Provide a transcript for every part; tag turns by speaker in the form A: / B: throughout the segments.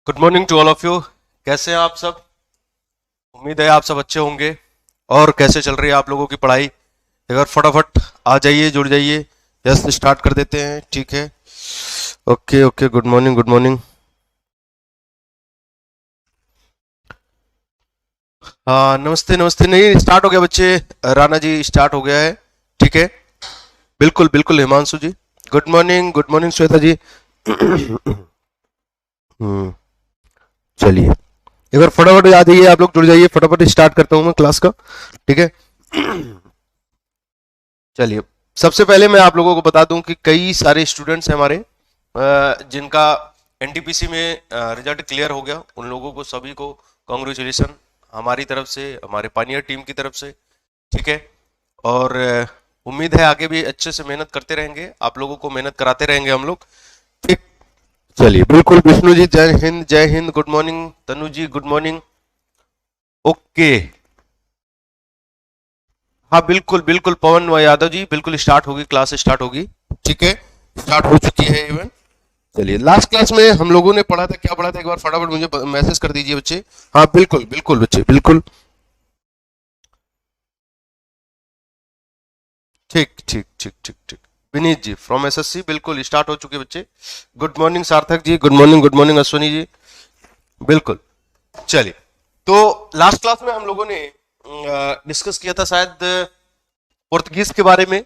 A: Good morning to all of you. कैसे हैं आप सब? उम्मीद है आप सब अच्छे होंगे। और कैसे चल रही है आप लोगों की पढ़ाई? एक बार फटाफट आ जाइए, जुड़ जाइए। यस, स्टार्ट कर देते हैं। ठीक है, okay okay. Good morning, good morning. हाँ, नमस्ते नमस्ते। नहीं, स्टार्ट हो गया बच्चे। राणा जी, स्टार्ट हो गया है। ठीक है, बिल्कुल बिल्कुल। Himanshu ji, good morning, good morning. Shweta ji. हम्म, चलिए एक बार फटाफट आ जाइए, आप लोग जुड़ जाइए। फटाफट स्टार्ट करता हूँ मैं क्लास का। ठीक है, चलिए। सबसे पहले मैं आप लोगों को बता दूं कि कई सारे स्टूडेंट्स हैं हमारे जिनका एनटीपीसी में रिजल्ट क्लियर हो गया। उन लोगों को सभी को कॉन्ग्रेचुलेशन हमारी तरफ से, हमारे पानियर टीम की तरफ से। ठीक है, और उम्मीद है आगे भी अच्छे से मेहनत करते रहेंगे, आप लोगों को मेहनत कराते रहेंगे हम लोग। ठीक, चलिए बिल्कुल। विष्णु जी, जय हिंद, जय हिंद। Good morning. Tanu ji, good morning. Okay, हाँ बिल्कुल बिल्कुल। पवन व यादव जी, बिल्कुल स्टार्ट होगी, क्लास स्टार्ट होगी। ठीक है, स्टार्ट हो चुकी है इवन। चलिए, लास्ट क्लास में हम लोगों ने पढ़ा था, क्या पढ़ा था? एक बार फटाफट मुझे मैसेज कर दीजिए बच्चे। हाँ बिल्कुल बिल्कुल बच्चे, बिल्कुल। ठीक ठीक ठीक ठीक ठीक। विनीत जी फ्रॉम एसएससी, बिल्कुल स्टार्ट हो चुके बच्चे। Good morning Sarthak ji, good morning, good morning Ashwani ji, बिल्कुल। चलिए, तो लास्ट क्लास में हम लोगों ने डिस्कस किया था शायद पुर्तगीज के बारे में।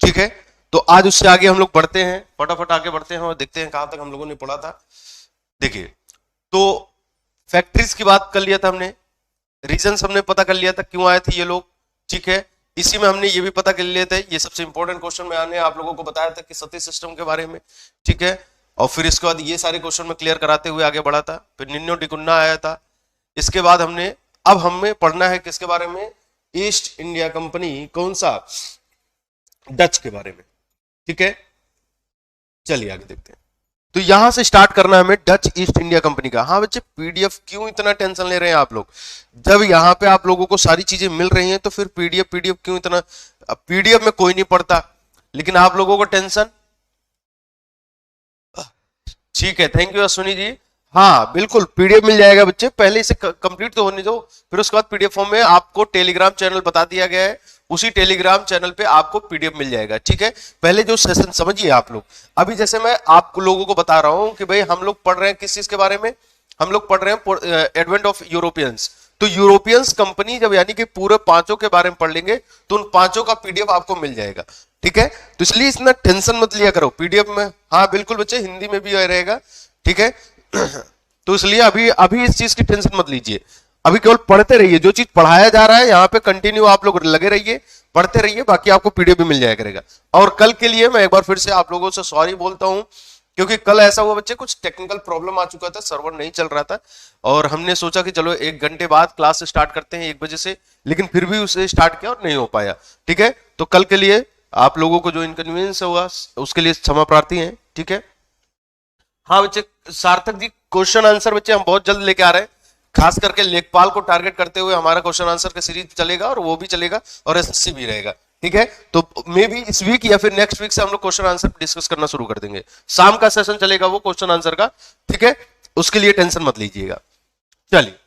A: ठीक है, तो आज उससे आगे हम लोग बढ़ते हैं, फटाफट आगे बढ़ते हैं और देखते हैं कहां तक हम लोगों ने पढ़ा था। देखिए, तो फैक्ट्रीज की बात कर लिया था हमने, रीजन हमने पता कर लिया था क्यों आए थे ये लोग। ठीक है, इसी में हमने ये भी पता कर लिया था, ये सबसे इंपॉर्टेंट क्वेश्चन में आने आप लोगों को बताया था कि सती सिस्टम के बारे में। ठीक है, और फिर इसके बाद ये सारे क्वेश्चन में क्लियर कराते हुए आगे बढ़ा था। फिर निन्नो डिकुन्ना आया था। इसके बाद हमने, अब हमें पढ़ना है किसके बारे में? ईस्ट इंडिया कंपनी, कौन सा? डच के बारे में। ठीक है, चलिए आगे देखते हैं। तो यहां से स्टार्ट करना है हमें डच ईस्ट इंडिया कंपनी का। हाँ बच्चे, पीडीएफ क्यों इतना टेंशन ले रहे हैं आप लोग? जब यहाँ पे आप लोगों को सारी चीजें मिल रही हैं तो फिर पीडीएफ पीडीएफ क्यों इतना? पीडीएफ में कोई नहीं पढ़ता, लेकिन आप लोगों को टेंशन। ठीक है, थैंक यू अश्विनी जी। हाँ बिल्कुल, पीडीएफ मिल जाएगा बच्चे, पहले इसे कंप्लीट तो होने दो। फिर उसके बाद पीडीएफ फॉर्म में आपको टेलीग्राम चैनल बता दिया गया है, उसी टेलीग्राम चैनल पे आपको पीडीएफ मिल जाएगा। ठीक है, पहले जो सेशन समझिए आप लोग। अभी जैसे मैं आप लोगों को बता रहा हूं कि भाई हम लोग पढ़ रहे हैं किस चीज के बारे में? हम लोग पढ़ रहे हैं एडवेंट ऑफ यूरोपियंस। तो यूरोपियंस कंपनी जब यानी कि पूरे पांचों के बारे में पढ़ लेंगे तो उन पांचों का पीडीएफ आपको मिल जाएगा। ठीक है, तो इसलिए इतना टेंशन मत लिया करो पीडीएफ में। हाँ बिल्कुल बच्चे, हिंदी में भी रहेगा। ठीक है, तो इसलिए अभी अभी इस चीज की टेंशन मत लीजिए। अभी केवल पढ़ते रहिए, जो चीज पढ़ाया जा रहा है यहाँ पे कंटिन्यू आप लोग लगे रहिए, पढ़ते रहिए, बाकी आपको पीडीएफ भी मिल जाया करेगा। और कल के लिए मैं एक बार फिर से आप लोगों से सॉरी बोलता हूं, क्योंकि कल ऐसा हुआ बच्चे, कुछ टेक्निकल प्रॉब्लम आ चुका था, सर्वर नहीं चल रहा था। और हमने सोचा कि चलो 1 घंटे बाद क्लास स्टार्ट करते हैं 1 बजे से, लेकिन फिर भी उसे स्टार्ट किया और नहीं हो पाया। ठीक है, तो कल के लिए आप लोगों को जो इनकन्वीनियंस होगा उसके लिए क्षमा प्रार्थी हैं। ठीक है, हाँ बच्चे, सार्थक जी क्वेश्चन आंसर बच्चे हम बहुत जल्द लेके आ रहे हैं, खास करके लेखपाल को टारगेट करते हुए हमारा क्वेश्चन आंसर का सीरीज चलेगा, और वो भी चलेगा और एसएससी भी रहेगा। ठीक है, तो मे बी इस वीक या फिर नेक्स्ट वीक से हम लोग क्वेश्चन आंसर डिस्कस करना शुरू कर देंगे। शाम का सेशन चलेगा वो क्वेश्चन आंसर का। ठीक है, उसके लिए टेंशन मत लीजिएगा। चलिए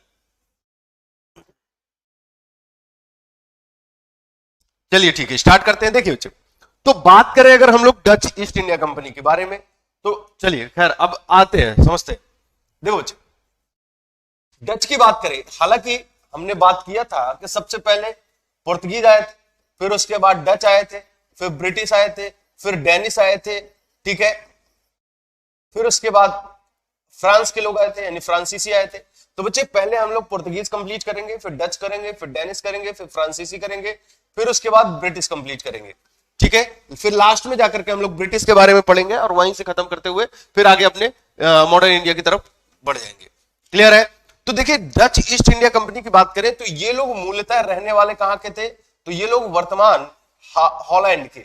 A: चलिए, ठीक है, स्टार्ट करते हैं। देखिए बच्चे, तो बात करें अगर हम लोग डच ईस्ट इंडिया कंपनी के बारे में, तो चलिए खैर अब आते हैं, समझते हैं। देखो बच्चे, डच की बात करें, हालांकि हमने बात किया था कि सबसे पहले पुर्तगीज आए थे, फिर उसके बाद डच आए थे, फिर ब्रिटिश आए थे, फिर डेनिश आए थे। ठीक है, फिर उसके बाद फ्रांस के लोग आए थे, यानी फ्रांसीसी आए थे। तो बच्चे पहले हम लोग पुर्तगीज कंप्लीट करेंगे, फिर डच करेंगे, फिर डेनिश करेंगे, फिर फ्रांसीसी करेंगे, फिर उसके बाद ब्रिटिश कंप्लीट करेंगे। ठीक है, फिर लास्ट में जाकर के हम लोग ब्रिटिश के बारे में पढ़ेंगे और वहीं से खत्म करते हुए फिर आगे अपने मॉडर्न इंडिया की तरफ बढ़ जाएंगे। क्लियर है? तो देखिए, डच ईस्ट इंडिया कंपनी की बात करें तो ये लोग मूलतः रहने वाले कहां के थे? तो ये लोग वर्तमान हॉलैंड के,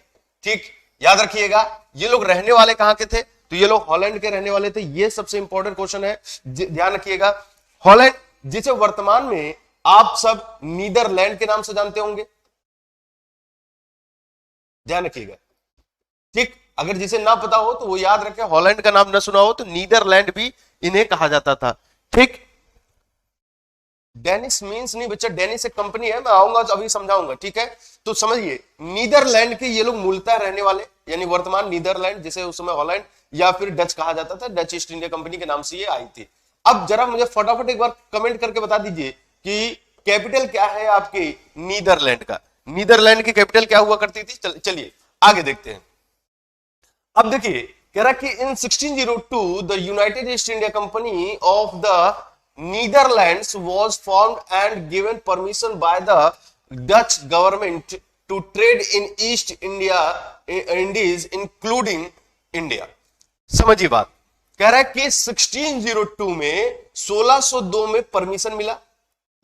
A: ठीक, याद रखिएगा, ये लोग रहने वाले कहां के थे? तो ये लोग हॉलैंड के रहने वाले थे। ये सबसे इंपॉर्टेंट क्वेश्चन है, ध्यान रखिएगा। हॉलैंड, जिसे वर्तमान में आप सब नीदरलैंड के नाम से जानते होंगे, ध्यान रखिएगा। ठीक, अगर जिसे ना पता हो तो वो याद रखे, हॉलैंड का नाम ना सुना हो तो नीदरलैंड भी इन्हें कहा जाता था। ठीक, डेनिश मींस नहीं बच्चा, डेनिश एक कंपनी है, मैं आऊंगा तो अभी समझाऊंगा। ठीक है, तो समझिए नीदरलैंड के ये लोग मूलतः रहने वाले, यानी वर्तमान नीदरलैंड, जिसे उस समय हॉलैंड या फिर डच कहा जाता था, डच ईस्ट इंडिया कंपनी के नाम से ये आई थी। अब जरा मुझे फटाफट एक बार कमेंट करके बता दीजिए कि कैपिटल क्या है आपके नीदरलैंड का। नीदरलैंड की कैपिटल क्या हुआ करती थी? चलिए आगे देखते हैं। अब देखिए कह रहा कि in 1602 the United East India Company of the Netherlands was formed and given permission by the Dutch government to trade in East India Indies including India. समझिए बात, कह रहा है कि 1602 में 1602 में परमिशन मिला।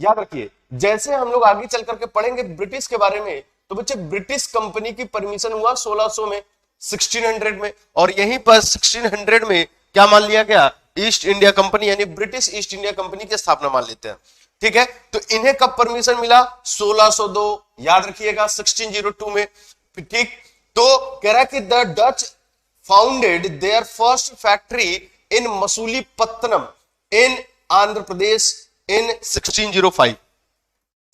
A: याद रखिए, जैसे हम लोग आगे चल करके पढ़ेंगे ब्रिटिश के बारे में, तो बच्चे ब्रिटिश कंपनी की परमिशन हुआ 1600 में, 1600 में, और यहीं पर 1600 में क्या मान लिया गया? ईस्ट इंडिया कंपनी, यानी ब्रिटिश ईस्ट इंडिया कंपनी की स्थापना मान लेते हैं। ठीक है, तो इन्हें कब परमिशन मिला? 1602, याद रखिएगा 1602 में। ठीक, तो कह रहा है कि the Dutch founded their first factory in Masulipatnam in Andhra Pradesh in 1605।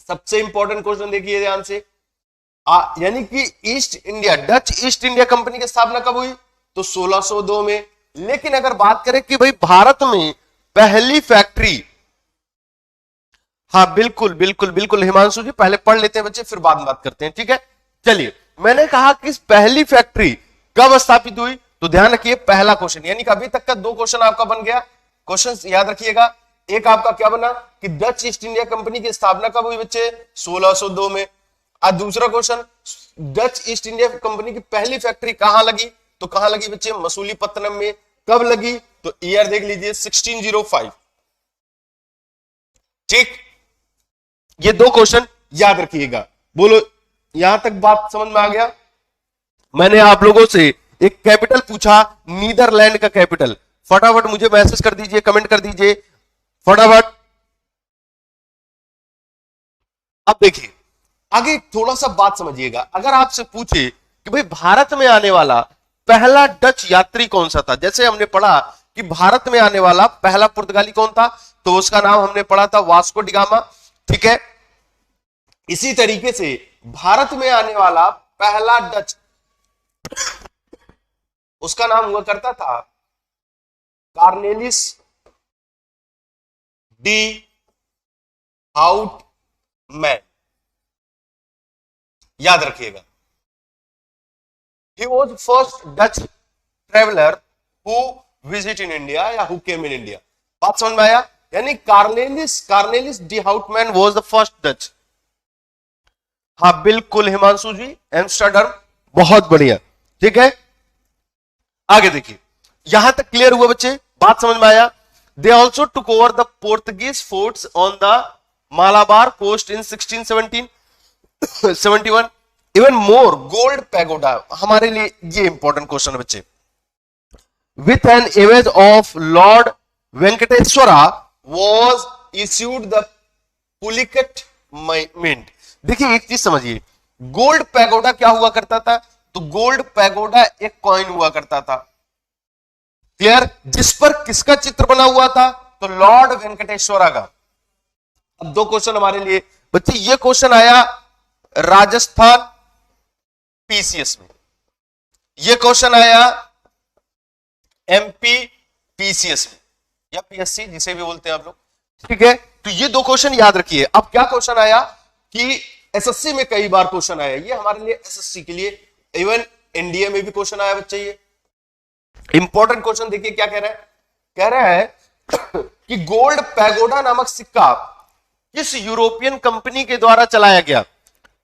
A: सबसे इंपॉर्टेंट क्वेश्चन देखिए ध्यान से, यानी कि East India, Dutch East India company की स्थापना कब हुई? तो 1602 में। लेकिन अगर बात करें कि भाई भारत में पहली फैक्ट्री, हाँ बिल्कुल बिल्कुल बिल्कुल हिमांशु जी, पहले पढ़ लेते हैं बच्चे, फिर बाद में बात करते हैं। ठीक है, चलिए, मैंने कहा कि पहली फैक्ट्री कब स्थापित हुई? तो ध्यान रखिए पहला क्वेश्चन, यानी कि अभी तक का दो क्वेश्चन आपका बन गया। क्वेश्चन याद रखिएगा, एक आपका क्या बना कि डच ईस्ट इंडिया कंपनी की स्थापना कब हुई बच्चे? 1602 में। और दूसरा question, Dutch East India company की पहली फैक्ट्री कहां लगी? तो कहां लगी बच्चे? मसूलीपत्तनम में। कब लगी? तो ईयर देख लीजिए 1605। ठीक, ये दो क्वेश्चन याद रखिएगा। बोलो यहां तक बात समझ में आ गया? मैंने आप लोगों से एक कैपिटल पूछा, नीदरलैंड का कैपिटल, फटाफट मुझे मैसेज कर दीजिए, कमेंट कर दीजिए फटाफट। अब देखिए आगे थोड़ा सा बात समझिएगा। अगर आपसे पूछे कि भाई भारत में आने वाला पहला डच यात्री कौन सा था, जैसे हमने पढ़ा कि भारत में आने वाला पहला पुर्तगाली कौन था, तो उसका नाम हमने पढ़ा था वास्को डिगामा। ठीक है, इसी तरीके से भारत में आने वाला पहला डच, उसका नाम हुआ करता था कार्नेलिस डी हाउटमैन। याद रखिएगा, he was first Dutch traveler who visit in India या who came in India। बात समझ में आया? यानी Cornelis de Houtman was the first Dutch। हाँ बिल्कुल हिमांशु जी, एम्स्टरडम, बहुत बढ़िया। ठीक है, आगे देखिए, यहां तक क्लियर हुआ बच्चे, बात समझ में आया? They also took over the Portuguese forts on the Malabar coast in 1671। Even more gold pagoda, हमारे लिए ये इंपॉर्टेंट क्वेश्चन है बच्चे। With an image of lord Venkateswara was issued the Pulicat mint. देखिए एक चीज समझिए, गोल्ड पैगोडा क्या हुआ करता था? तो गोल्ड पैगोडा एक कॉइन हुआ करता था, क्लियर, जिस पर किसका चित्र बना हुआ था? तो लॉर्ड वेंकटेश्वरा का। अब दो क्वेश्चन हमारे लिए बच्चे, ये क्वेश्चन आया राजस्थान पीसीएस में, ये क्वेश्चन आया एमपी पीसीएस में या पीएससी जिसे भी बोलते हैं आप लोग। ठीक है, तो ये दो क्वेश्चन याद रखिए। अब क्या क्वेश्चन आया कि एसएससी में कई बार क्वेश्चन आया, ये हमारे लिए एसएससी के लिए, इवन एनडीए में भी क्वेश्चन आया बच्चे। ये इंपॉर्टेंट क्वेश्चन देखिए क्या कह रहा है, कह रहा है कि गोल्ड पैगोडा नामक सिक्का किस यूरोपियन कंपनी के द्वारा चलाया गया?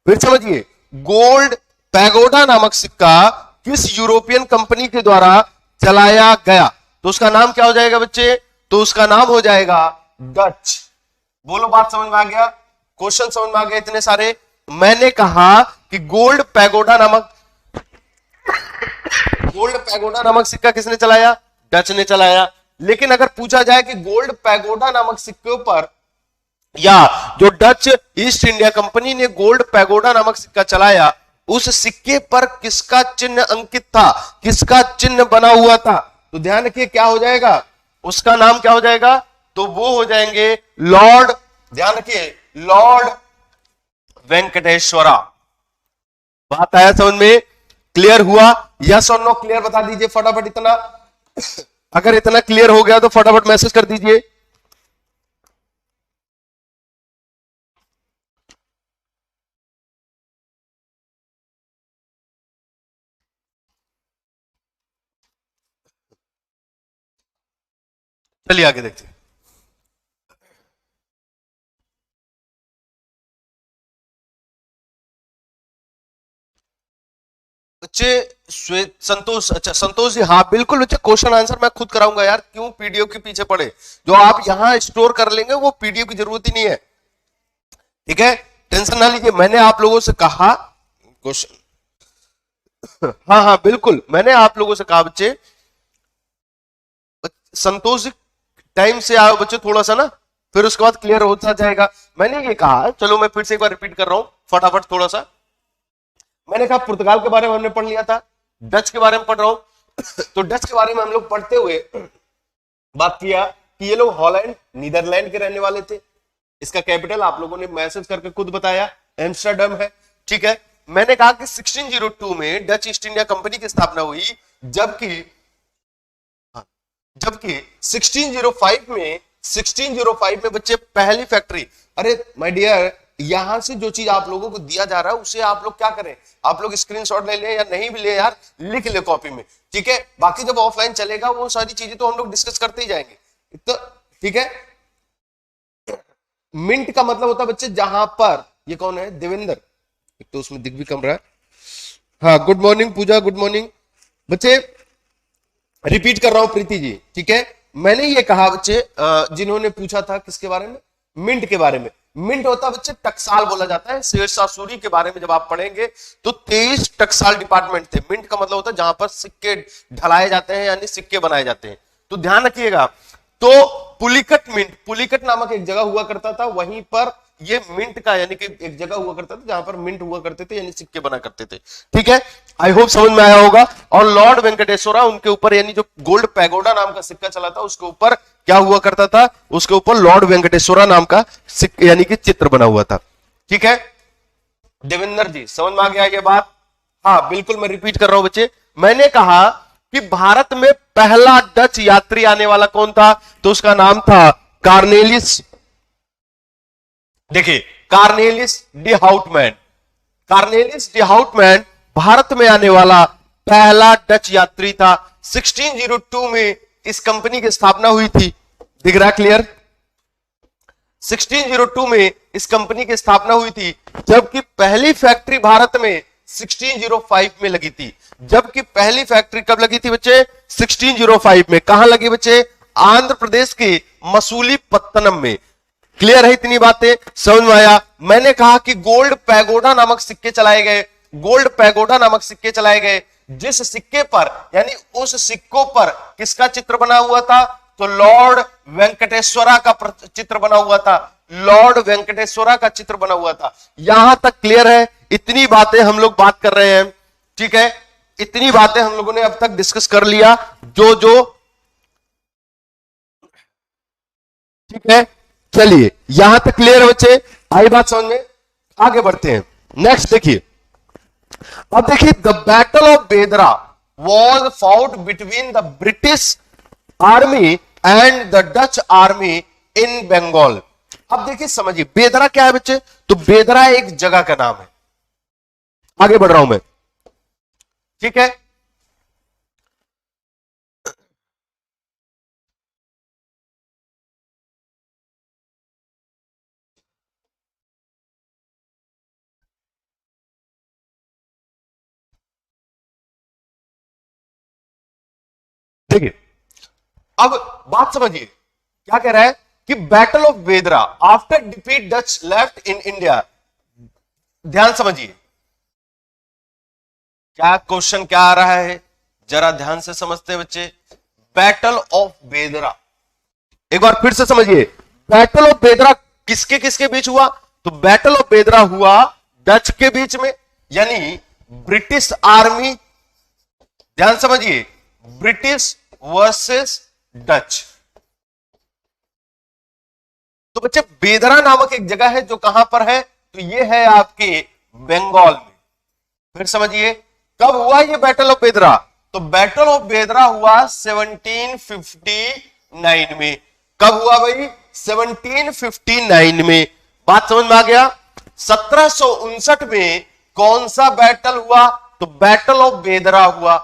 A: फिर समझिए, गोल्ड पैगोडा नामक सिक्का किस यूरोपियन कंपनी के द्वारा चलाया गया? तो उसका नाम क्या हो जाएगा बच्चे? तो उसका नाम हो जाएगा डच। बोलो बात समझ में आ गया? क्वेश्चन समझ में आ गया इतने सारे? मैंने कहा कि गोल्ड पैगोडा नामक सिक्का किसने चलाया? डच ने चलाया। लेकिन अगर पूछा जाए कि गोल्ड पैगोडा नामक सिक्के पर, या जो डच ईस्ट इंडिया कंपनी ने गोल्ड पैगोडा नामक सिक्का चलाया, उस सिक्के पर किसका चिन्ह अंकित था, किसका चिन्ह बना हुआ था? तो ध्यान रखिए क्या हो जाएगा, उसका नाम क्या हो जाएगा? तो वो हो जाएंगे लॉर्ड, ध्यान रखिए, लॉर्ड वेंकटेश्वरा। बात आया समझ में? क्लियर हुआ? यस और नो क्लियर बता दीजिए फटाफट इतना। अगर इतना क्लियर हो गया तो फटाफट मैसेज कर दीजिए। चलिए आगे देखते हैं। बच्चे श्वेत, संतोष, अच्छा संतोष जी, हाँ बिल्कुल बच्चे, क्वेश्चन आंसर मैं खुद कराऊंगा यार, क्यों पीडीएफ के पीछे पड़े? जो आप यहां स्टोर कर लेंगे वो पीडीएफ की जरूरत ही नहीं है, ठीक है, टेंशन ना लीजिए। मैंने आप लोगों से कहा क्वेश्चन, हाँ हाँ बिल्कुल, मैंने आप लोगों से कहा बच्चे, संतोष जी टाइम से आओ बच्चे थोड़ा सा ना, फिर उसके बाद क्लियर होता जाएगा। मैंने ये कहा, चलो मैं फिर से एक बार रिपीट कर रहा हूं फटाफट थोड़ा सा। मैंने कहा पुर्तगाल के बारे में हमने पढ़ लिया था, डच के बारे में पढ़ रहा हूं तो डच के बारे में हम लोग पढ़ते हुए बात किया कि ये लोग हॉलैंड नीदरलैंड के रहने वाले थे। इसका कैपिटल आप लोगों ने मैसेज करके खुद बताया एम्स्टर्डम है, ठीक है। मैंने कहा कि 1602 में डच ईस्ट इंडिया कंपनी की स्थापना हुई, जबकि 1605 में बच्चे पहली फैक्ट्री, अरे माय डियर, यहां से जो चीज आप लोगों को दिया जा रहा है उसे आप लोग क्या करें, आप लोग स्क्रीनशॉट ले लें या नहीं भी ले यार, लिख ले कॉपी में, ठीक है। बाकी जब ऑफलाइन चलेगा वो सारी चीजें तो हम लोग डिस्कस करते ही जाएंगे, तो ठीक है। मिंट का मतलब होता है बच्चे जहां पर, ये कौन है, देवेंद्र, एक तो उसमें दिख भी कम रहा है, हाँ गुड मॉर्निंग पूजा, गुड मॉर्निंग बच्चे। रिपीट कर रहा हूं प्रीति जी, ठीक है। मैंने ये कहा बच्चे, जिन्होंने पूछा था किसके बारे में, मिंट के बारे में। मिंट होता है बच्चे टकसाल बोला जाता है। शेरशाह सूरी के बारे में जब आप पढ़ेंगे तो 23 टकसाल डिपार्टमेंट थे। मिंट का मतलब होता है जहां पर सिक्के ढलाए जाते हैं, यानी सिक्के बनाए जाते हैं, तो ध्यान रखिएगा। तो पुलिकट मिंट, पुलिकट नामक एक जगह हुआ करता था, वहीं पर ये मिंट का यानी कि एक जगह हुआ करता था जहां पर मिंट हुआ करते थे, यानी सिक्के बना करते थे, ठीक है। आई होप समझ में आया होगा। और लॉर्ड वेंकटेश्वरा, उनके ऊपर यानी जो गोल्ड पैगोडा नाम का सिक्का चला था उसके ऊपर क्या हुआ करता था, उसके ऊपर लॉर्ड वेंकटेश्वरा नाम का सिक्का यानी कि चित्र बना हुआ था, ठीक है। देवेंद्र जी समझ में आ गया ये बात? हाँ बिल्कुल, मैं रिपीट कर रहा हूं बच्चे। मैंने कहा कि भारत में पहला डच यात्री आने वाला कौन था, तो उसका नाम था कार्नेलियस, देखिए Cornelius D Houtman. Cornelius D Houtman Bharat में आने वाला पहला डच यात्री था। 1602 में इस कंपनी की स्थापना हुई थी, दिख रहा क्लियर? 1602 में इस कंपनी की स्थापना हुई थी, जबकि पहली फैक्ट्री भारत में 1605 में लगी थी। जबकि पहली फैक्ट्री कब लगी थी बच्चे? 1605 में। कहां लगी बच्चे? आंध्र प्रदेश के मसूलीपत्तनम में। क्लियर है इतनी बातें? समझ में आया? मैंने कहा कि गोल्ड पैगोडा नामक सिक्के चलाए गए, गोल्ड पैगोडा नामक सिक्के चलाए गए, जिस सिक्के पर यानी उस सिक्कों पर किसका चित्र बना हुआ था, तो लॉर्ड वेंकटेश्वरा का चित्र बना हुआ था, लॉर्ड वेंकटेश्वरा का चित्र बना हुआ था। यहां तक क्लियर है? इतनी बातें हम लोग बात कर रहे हैं, ठीक है। इतनी बातें हम लोगों ने अब तक डिस्कस कर लिया, जो ठीक है। चलिए यहां तक क्लियर है बच्चे? आई बात समझ में? आगे बढ़ते हैं। नेक्स्ट देखिए, अब देखिए, the battle of Bedara was fought between the British army and the Dutch army in Bengal. अब देखिए समझिए, बेदरा क्या है बच्चे? तो बेदरा एक जगह का नाम है। आगे बढ़ रहा हूं मैं, ठीक है। देखिए अब बात समझिए, क्या कह रहा है कि बैटल ऑफ बेदरा after defeat Dutch left in India. ध्यान समझिए, क्या क्वेश्चन क्या आ रहा है, जरा ध्यान से समझते हैं बच्चे। बैटल ऑफ बेदरा, एक बार फिर से समझिए, बैटल ऑफ बेदरा किसके किसके बीच हुआ? तो बैटल ऑफ बेदरा हुआ डच के बीच में, यानी ब्रिटिश आर्मी, ध्यान समझिए, ब्रिटिश वर्सेस डच, तो बच्चे बेदरा नामक एक जगह है जो कहां पर है, तो ये है आपके बंगाल में। फिर समझिए कब हुआ ये बैटल ऑफ बेदरा, तो बैटल ऑफ बेदरा हुआ 1759 में। कब हुआ भाई? 1759 में। बात समझ में आ गया? 1759 में कौन सा बैटल हुआ? तो बैटल ऑफ बेदरा हुआ।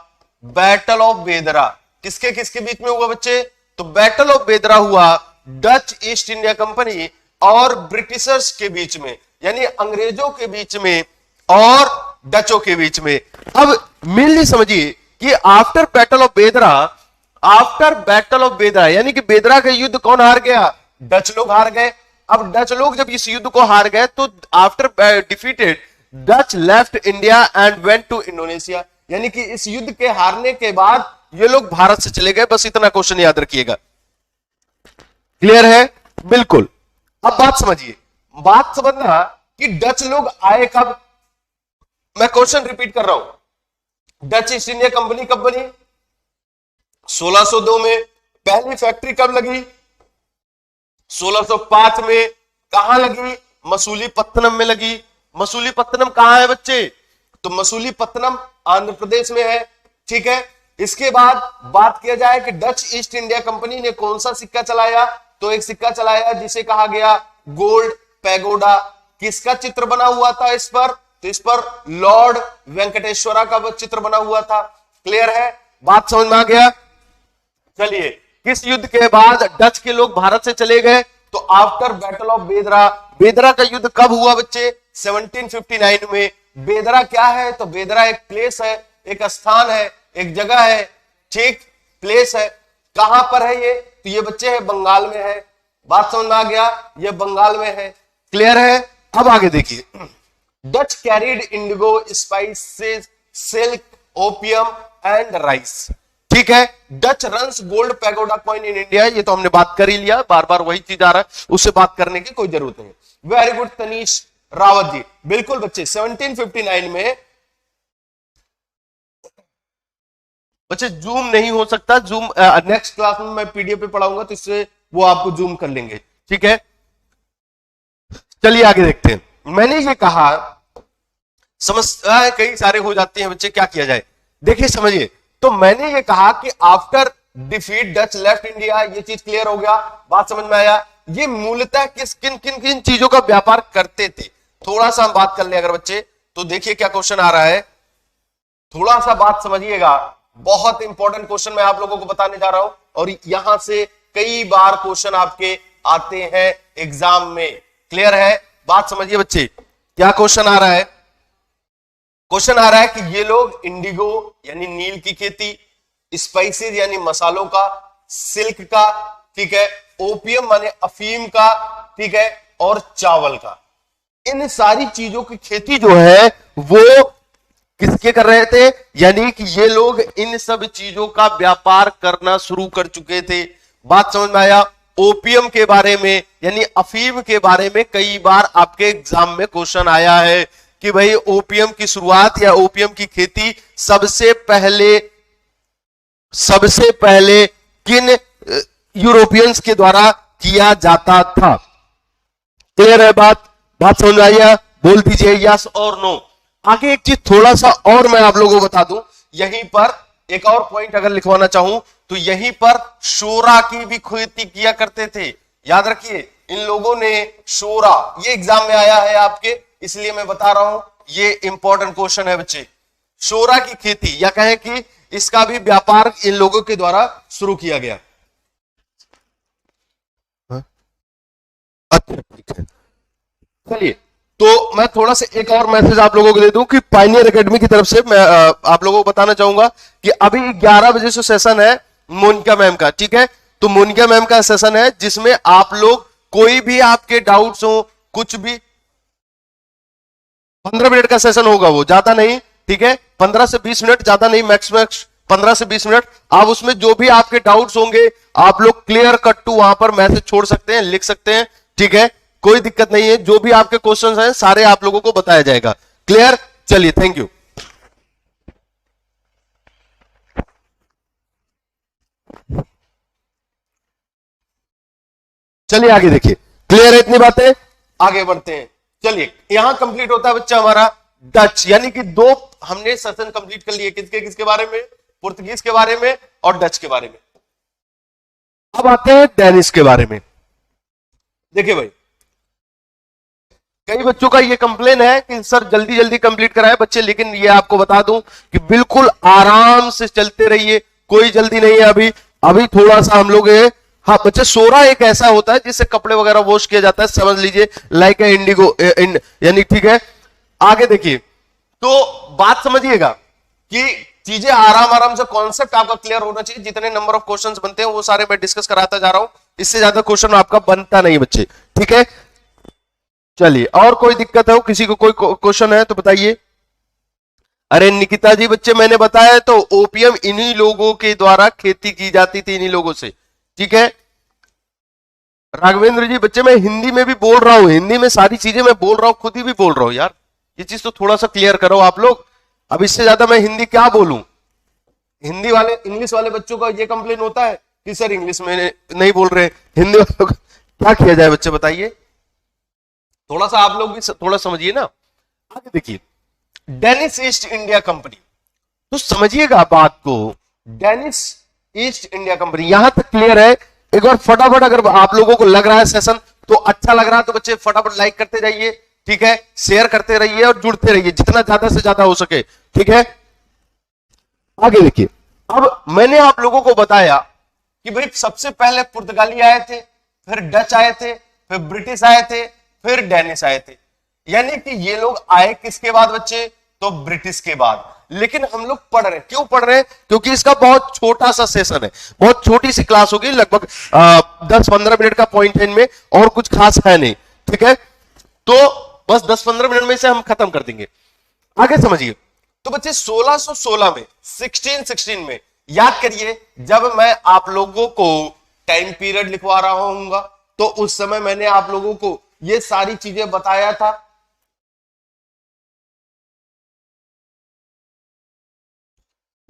A: बैटल ऑफ बेदरा किसके किसके बीच में हुआ बच्चे? तो बैटल ऑफ बेदरा हुआ डच ईस्ट इंडिया कंपनी और ब्रिटिशर्स के बीच में, यानी अंग्रेजों के बीच में और डचों के बीच में। अब मेनली समझिए कि आफ्टर बैटल ऑफ बेदरा, आफ्टर बैटल ऑफ बेदरा यानी कि बेदरा का युद्ध कौन हार गया? डच लोग हार गए। अब डच लोग जब इस युद्ध को हार गए तो after defeated Dutch left India and went to Indonesia, यानी कि इस युद्ध के हारने के बाद ये लोग भारत से चले गए। बस इतना क्वेश्चन याद रखिएगा। क्लियर है? बिल्कुल। अब बात समझिए, बात समझना कि डच लोग आए कब। मैं क्वेश्चन रिपीट कर रहा हूं। डच ईस्ट इंडिया कंपनी कब बनी? 1602 में। पहली फैक्ट्री कब लगी? 1605 में। कहां लगी? मसूलीपत्तनम में लगी। मसूलीपत्तनम कहां है बच्चे? तो मसूलीपत्तनम आंध्र प्रदेश में है। ठीक है। इसके बाद बात किया जाए कि डच ईस्ट इंडिया कंपनी ने कौन सा सिक्का चलाया, तो एक सिक्का चलाया जिसे कहा गया गोल्ड पैगोडा। किसका चित्र बना हुआ था इस पर? तो इस पर लॉर्ड वेंकटेश्वरा का चित्र बना हुआ था। क्लियर है? बात समझ में आ गया? चलिए, किस युद्ध के बाद डच के लोग भारत से चले गए? तो आफ्टर बैटल ऑफ बेदरा। बेदरा का युद्ध कब हुआ बच्चे? 1759 में। बेदरा क्या है? तो बेदरा एक प्लेस है, एक स्थान है, एक जगह है। ठीक, प्लेस है। कहां पर है ये? तो ये बच्चे है बंगाल में है। बात समझ में आ गया? ये बंगाल में है। क्लियर है? अब आगे देखिए। Dutch carried Indigo, spices, silk, opium and rice. ठीक है। Dutch runs gold pagoda coin in India, ये तो हमने बात कर ही लिया, बार बार वही चीज आ रहा है, उससे बात करने की कोई जरूरत नहीं। वेरी गुड तनीश रावत जी, बिल्कुल बच्चे 1759 में। बच्चे जूम नहीं हो सकता, जूम नेक्स्ट क्लास में मैं पीडीएफ पे पढ़ाऊंगा तो इससे वो आपको जूम कर लेंगे। ठीक है। चलिए आगे देखते हैं। मैंने ये कहा, समस्या कई सारे हो जाते हैं बच्चे, क्या किया जाए? देखिए समझिए, तो मैंने ये कहा कि after defeat Dutch left India, ये चीज क्लियर हो गया। बात समझ में आया? ये मूलतः किस किन किन किन चीजों का व्यापार करते थे, थोड़ा सा हम बात कर ले अगर बच्चे, तो देखिए क्या क्वेश्चन आ रहा है। थोड़ा सा बात समझिएगा, बहुत इंपॉर्टेंट क्वेश्चन मैं आप लोगों को बताने जा रहा हूं, और यहां से कई बार क्वेश्चन आपके आते हैं एग्जाम में। क्लियर है? बात समझिए बच्चे, क्या क्वेश्चन आ रहा है? क्वेश्चन आ रहा है कि ये लोग इंडिगो यानी नील की खेती, स्पाइसेस यानी मसालों का, सिल्क का, ठीक है, ओपियम माने अफीम का, ठीक है, और चावल का, इन सारी चीजों की खेती जो है वो किसके कर रहे थे? यानी कि ये लोग इन सब चीजों का व्यापार करना शुरू कर चुके थे। बात समझ में आया? ओपियम के बारे में यानी अफीम के बारे में कई बार आपके एग्जाम में क्वेश्चन आया है कि भाई ओपियम की शुरुआत या ओपियम की खेती सबसे पहले किन यूरोपियंस के द्वारा किया जाता था? क्लियर है बात? बात समझ में आइए? बोल दीजिए यस और नो। आगे एक चीज थोड़ा सा और मैं आप लोगों को बता दूं, यहीं पर एक और पॉइंट अगर लिखवाना चाहूं तो यहीं पर शोरा की भी खेती किया करते थे। याद रखिए, इन लोगों ने शोरा, ये एग्जाम में आया है आपके, इसलिए मैं बता रहा हूं, ये इंपॉर्टेंट क्वेश्चन है बच्चे। शोरा की खेती या कहें कि इसका भी व्यापार इन लोगों के द्वारा शुरू किया गया। अच्छा ठीक है। चलिए, तो मैं थोड़ा सा एक और मैसेज आप लोगों को दे दूं कि पाइनियर एकेडमी की तरफ से मैं आप लोगों को बताना चाहूंगा कि अभी 11 बजे से सेशन है मोनिका मैम का। ठीक है, तो मोनिका मैम का सेशन है जिसमें आप लोग कोई भी आपके डाउट्स हो, कुछ भी, 15 मिनट का सेशन होगा, वो ज्यादा नहीं। ठीक है, 15 से 20 मिनट, ज्यादा नहीं, मैक्स 15 से 20 मिनट। आप उसमें जो भी आपके डाउट्स होंगे आप लोग क्लियर कट टू वहां पर मैसेज छोड़ सकते हैं, लिख सकते हैं। ठीक है, कोई दिक्कत नहीं है, जो भी आपके क्वेश्चंस हैं सारे आप लोगों को बताया जाएगा। क्लियर? चलिए, थैंक यू। चलिए आगे देखिए, क्लियर है इतनी बातें? आगे बढ़ते हैं। चलिए, यहां कंप्लीट होता है बच्चा हमारा डच, यानी कि दो हमने सेशन कंप्लीट कर लिए। किसके किसके बारे में? पुर्तगीज के बारे में और डच के बारे में। अब आते हैं डेनिश के बारे में। देखिए भाई, कई बच्चों का ये कंप्लेन है कि सर जल्दी जल्दी कंप्लीट कराए बच्चे, लेकिन ये आपको बता दूं कि बिल्कुल आराम से चलते रहिए, कोई जल्दी नहीं है। अभी अभी थोड़ा सा हम लोग हाँ बच्चे, सोरा एक ऐसा होता है जिससे कपड़े वगैरह वॉश किया जाता है, समझ लीजिए, लाइक ए इंडिगो, यानी ठीक है। आगे देखिए, तो बात समझिएगा कि चीजें आराम आराम से, कॉन्सेप्ट आपका क्लियर होना चाहिए। जितने नंबर ऑफ क्वेश्चंस बनते हैं वो सारे मैं डिस्कस कराता जा रहा हूं, इससे ज्यादा क्वेश्चन आपका बनता नहीं बच्चे, ठीक है। चलिए, और कोई दिक्कत है? किसी को कोई क्वेश्चन है तो बताइए। अरे निकिता जी बच्चे, मैंने बताया तो ओपियम इन्हीं लोगों के द्वारा खेती की जाती थी, इन्हीं लोगों से, ठीक है। राघवेंद्र जी बच्चे, मैं हिंदी में भी बोल रहा हूं, हिंदी में सारी चीजें मैं बोल रहा हूं, खुद ही भी बोल रहा हूं यार, ये चीज तो थोड़ा सा क्लियर करो आप लोग। अब इससे ज्यादा मैं हिंदी क्या बोलूं? हिंदी वाले, इंग्लिश वाले बच्चों का ये कंप्लेन होता है कि सर इंग्लिश में नहीं बोल रहे, हिंदी वालों का क्या किया जाए बच्चे बताइए? थोड़ा सा आप लोग भी थोड़ा समझिए ना। आगे देखिए, डेनिश ईस्ट इंडिया कंपनी, तो समझिएगा बात को। डेनिश ईस्ट इंडिया कंपनी, यहां तक क्लियर है? एक बार फटाफट, अगर आप लोगों को लग रहा है सेशन तो अच्छा लग रहा है तो बच्चे फटाफट लाइक करते जाइए, ठीक है, शेयर करते रहिए और जुड़ते रहिए जितना ज्यादा से ज्यादा हो सके, ठीक है। आगे देखिए, अब मैंने आप लोगों को बताया कि भाई सबसे पहले पुर्तगाली आए थे, फिर डच आए थे, फिर ब्रिटिश आए थे, फिर डेनिश आए थे। यानी कि ये लोग आए किसके बाद बच्चे? तो ब्रिटिश के बाद। लेकिन हम लोग पढ़ रहे हैं, क्यों पढ़ रहे हैं? क्योंकि इसका बहुत छोटा सा सेशन है, बहुत छोटी सी क्लास होगी, लगभग 10-15 मिनट का पॉइंट है इनमें, और कुछ खास है नहीं, ठीक है। तो बस 10-15 मिनट में इसे हम खत्म कर देंगे। आगे समझिए, तो बच्चे 1616 में, 1616 में, याद करिए, जब मैं आप लोगों को टाइम पीरियड लिखवा रहा हूंगा तो उस समय मैंने आप लोगों को ये सारी चीजें बताया था।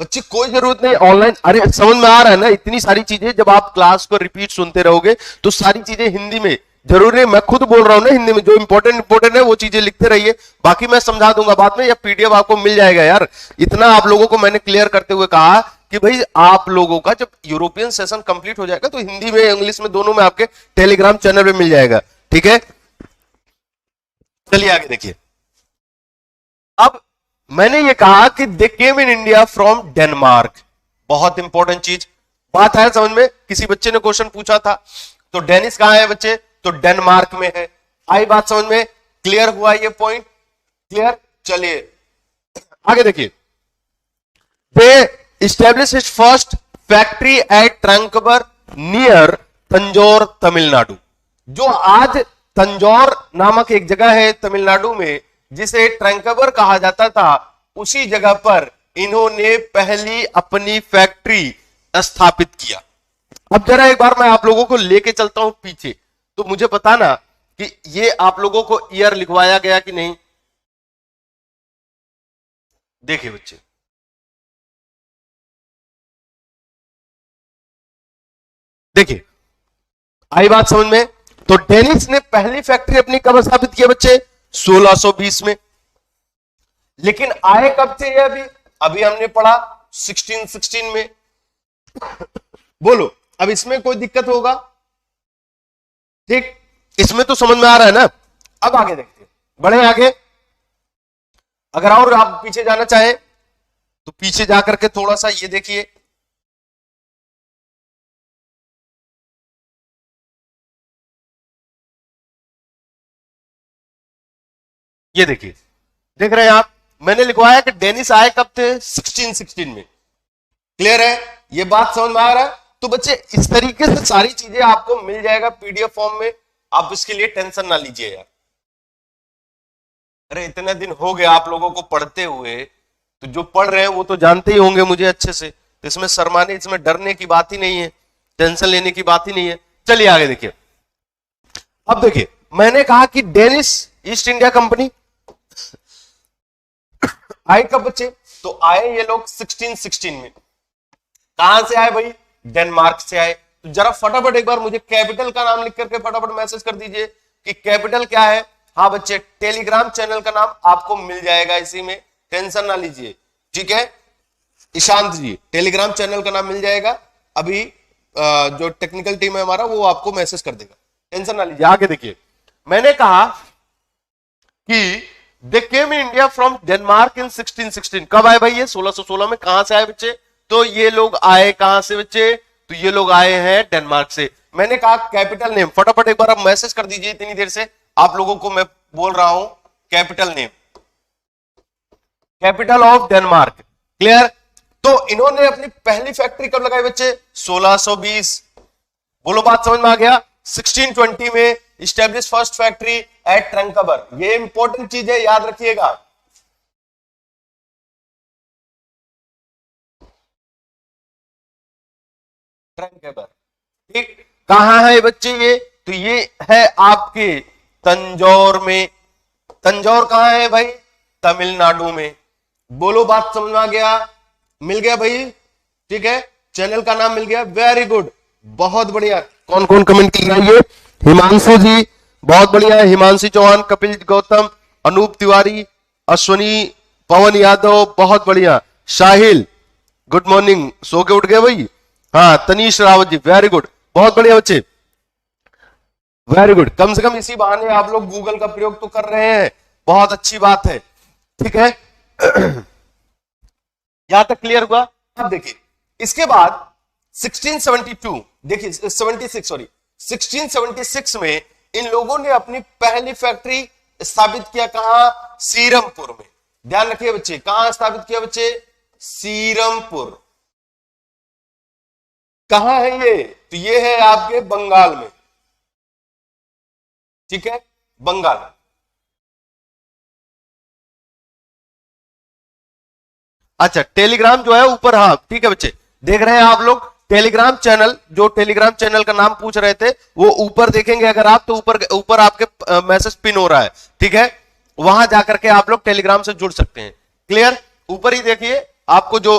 A: बच्चे कोई जरूरत नहीं ऑनलाइन, अरे समझ में आ रहा है ना? इतनी सारी चीजें जब आप क्लास को रिपीट सुनते रहोगे तो सारी चीजें हिंदी में, जरूरी नहीं मैं खुद बोल रहा हूं ना हिंदी में, जो इंपॉर्टेंट है वो चीजें लिखते रहिए, बाकी मैं समझा दूंगा बाद में, या पीडीएफ आपको मिल जाएगा यार। इतना आप लोगों को मैंने क्लियर करते हुए कहा कि भाई आप लोगों का जब यूरोपियन सेशन कंप्लीट हो जाएगा तो हिंदी में इंग्लिश में दोनों में आपके टेलीग्राम चैनल पे मिल जाएगा, ठीक है। चलिए आगे देखिए, अब मैंने ये कहा कि दे केम इन इंडिया फ्रॉम डेनमार्क, बहुत इंपॉर्टेंट चीज, बात है समझ में? किसी बच्चे ने क्वेश्चन पूछा था, तो डेनिश कहां है बच्चे? तो डेनमार्क में है। आई बात समझ में? क्लियर हुआ ये पॉइंट? क्लियर? चलिए आगे देखिए, they establish his first factory at Tranquebar near Tanjore Tamil, जो आज तंजौर नामक एक जगह है तमिलनाडु में जिसे ट्रंकबर कहा जाता था, उसी जगह पर इन्होंने पहली अपनी फैक्ट्री स्थापित किया। अब जरा एक बार मैं आप लोगों को लेके चलता हूं पीछे, तो मुझे बताना कि ये आप लोगों को ईयर लिखवाया गया कि नहीं। देखिए बच्चे, देखिए आई बात समझ में? तो डेनिश ने पहली फैक्ट्री अपनी कब स्थापित किया बच्चे? 1620 में। लेकिन आए कब थे ये? अभी अभी हमने पढ़ा 1616 में। बोलो, अब इसमें कोई दिक्कत होगा? ठीक, इसमें तो समझ में आ रहा है ना? अब आगे देखते हैं, बढ़े आगे। अगर और आप पीछे जाना चाहें तो पीछे जाकर के थोड़ा सा ये देखिए, ये देखिए, देख रहे हैं आप? मैंने लिखवाया कि डेनिश आए कब थे? 1616 में। क्लियर है? ये बात समझ में आ रहा है? तो बच्चे इस तरीके से सारी चीजें आपको मिल जाएगा पीडीएफ फॉर्म में, आप इसके लिए टेंशन ना लीजिए यार। अरे इतने दिन हो गए आप लोगों को पढ़ते हुए, तो जो पढ़ रहे हैं वो तो जानते ही होंगे मुझे अच्छे से, तो इसमें शर्माने, इसमें डरने की बात ही नहीं है, टेंशन लेने की बात ही नहीं है। चलिए आगे देखिए, अब देखिए, मैंने कहा कि डेनिश ईस्ट इंडिया कंपनी आए कब बच्चे? तो आए ये लोग 1616 में। कहां से आए भाई? डेनमार्क से आए। तो जरा फटाफट एक बार मुझे कैपिटल का नाम लिख करके फटाफट मैसेज कर दीजिए कि कैपिटल क्या है। हाँ बच्चे, टेलीग्राम चैनल का नाम आपको मिल जाएगा इसी में, टेंशन ना लीजिए, ठीक है। ईशांत जी, टेलीग्राम चैनल का नाम मिल जाएगा, अभी जो टेक्निकल टीम है हमारा वो आपको मैसेज कर देगा, टेंशन ना लीजिए। आगे देखिए, मैंने कहा कि दे केम इन इंडिया फ्रॉम डेनमार्क इन 1616। कब आए भाई ये? 1616 में। कहां से आए बच्चे? तो ये लोग आए कहां से बच्चे? तो ये लोग आए हैं डेनमार्क से। मैंने कहा कैपिटल नेम, फटाफट एक बार आप मैसेज कर दीजिए, इतनी देर से आप लोगों को मैं बोल रहा हूं capital name, capital of Denmark. Clear? तो इन्होंने अपनी पहली फैक्ट्री कब लगाई बच्चे? 1620। बोलो बात समझ में आ गया? 1620 में इस्टेब्लिश फर्स्ट फैक्ट्री एट ट्रंकबर। ये इंपॉर्टेंट चीज है, याद रखिएगा। ट्रंकबर, ठीक। कहां है बच्चे ये? तो ये है आपके तंजौर में। तंजौर कहां है भाई? तमिलनाडु में। बोलो बात समझ में आ गया? मिल गया भाई? ठीक है, चैनल का नाम मिल गया, वेरी गुड, बहुत बढ़िया। कौन कौन कमेंट कर रहा है ये? हिमांशु जी, बहुत बढ़िया है। हिमांशु चौहान, कपिल गौतम, अनूप तिवारी, अश्वनी, पवन यादव, बहुत बढ़िया। साहिल, गुड मॉर्निंग, सो के उठ गए भाई? हाँ, तनीश रावत जी, वेरी गुड, बहुत बढ़िया बच्चे, वेरी गुड। कम से कम इसी बहाने आप लोग गूगल का प्रयोग तो कर रहे हैं, बहुत अच्छी बात है, ठीक है। यहां तक क्लियर हुआ? अब देखिए, इसके बाद 1672, देखिए 76, सॉरी 1676 में इन लोगों ने अपनी पहली फैक्ट्री स्थापित किया। कहां? सीरमपुर में। ध्यान रखिए बच्चे, कहां स्थापित किया बच्चे? सीरमपुर। कहां है ये? तो ये है आपके बंगाल में, ठीक है, बंगाल। अच्छा, टेलीग्राम जो है ऊपर, हाँ ठीक है बच्चे, देख रहे हैं आप लोग टेलीग्राम चैनल, जो टेलीग्राम चैनल का नाम पूछ रहे थे वो ऊपर देखेंगे अगर आप, तो ऊपर ऊपर आपके मैसेज पिन हो रहा है, ठीक है। वहां जाकर के आप लोग टेलीग्राम से जुड़ सकते हैं। क्लियर? ऊपर ही देखिए आपको जो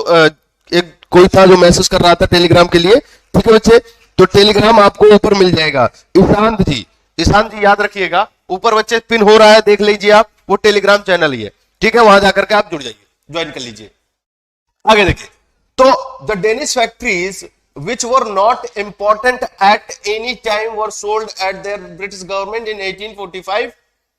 A: एक कोई था जो मैसेज कर रहा था टेलीग्राम के लिए, ठीक है बच्चे, तो टेलीग्राम आपको ऊपर मिल जाएगा। ईशांत जी, ईशांत जी याद रखिएगा, ऊपर बच्चे पिन हो रहा है, देख लीजिए आप, वो टेलीग्राम चैनल ही है, ठीक है। वहां जाकर के आप जुड़ जाइए, ज्वाइन कर लीजिए। आगे देखिए, तो the Danish factories which were not important at any time were sold at their British government in 1845.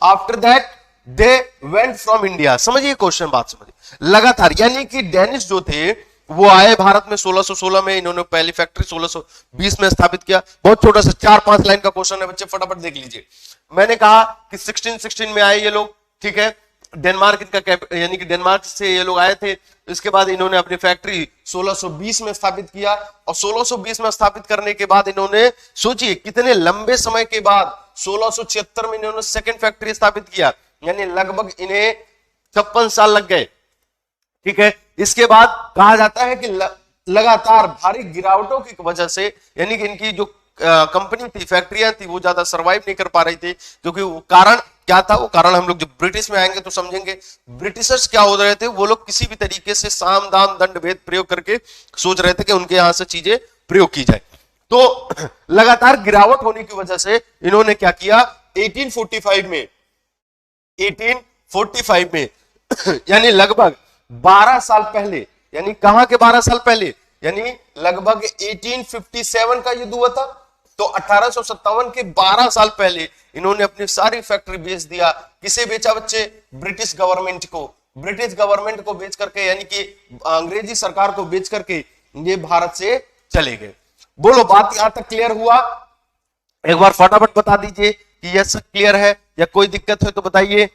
A: After that they went from India. समझिए क्वेश्चन, बात समझिए लगातार, यानी कि डेनिश जो थे वो आए भारत में 1616 में, इन्होंने पहली फैक्ट्री 1620 में स्थापित किया। बहुत छोटा सा 4-5 लाइन का क्वेश्चन है बच्चे, फटाफट देख लीजिए। मैंने कहा कि 1616 में आए ये लोग, ठीक है, डेनमार्क इनका यानी कि डेनमार्क से ये लोग आए थे। इसके बाद इन्होंने अपनी फैक्ट्री 1620 में स्थापित किया, और 1620 में स्थापित करने के बाद इन्होंने, सोचिए कितने लंबे समय के बाद 1676 में इन्होंने सेकंड फैक्ट्री स्थापित किया, यानी लगभग इन्हें 56 साल लग गए, ठीक है। इसके बाद कहा जाता है कि लगातार भारी गिरावटों की वजह से, यानी कि इनकी जो कंपनी थी, फैक्ट्रियां थी, वो ज्यादा सरवाइव नहीं कर पा रही थी, क्योंकि वो कारण क्या था? वो कारण हम लोग जब ब्रिटिश में आएंगे तो समझेंगे। ब्रिटिशर्स क्या हो रहे थे? वो लोग किसी भी तरीके से साम दाम दंड भेद प्रयोग करके सोच रहे थे कि उनके यहां से चीजें प्रयोग की जाए। तो लगातार गिरावट होने की वजह से इन्होंने क्या किया? 1845 में, 1845 में यानी लगभग 12 साल पहले, यानी कहां के 12 साल पहले, यानी लगभग 1857 का युद्ध हुआ था, तो 1857 के 12 साल पहले इन्होंने अपनी सारी फैक्ट्री बेच दिया। किसे बेचा बच्चे? ब्रिटिश गवर्नमेंट को। ब्रिटिश गवर्नमेंट को बेच करके, यानी कि अंग्रेजी सरकार को बेच करके ये भारत से चले गए। बोलो बात यहां तक क्लियर हुआ? एक बार फटाफट बता दीजिए कि यह सब क्लियर है, या कोई दिक्कत है तो बताइए।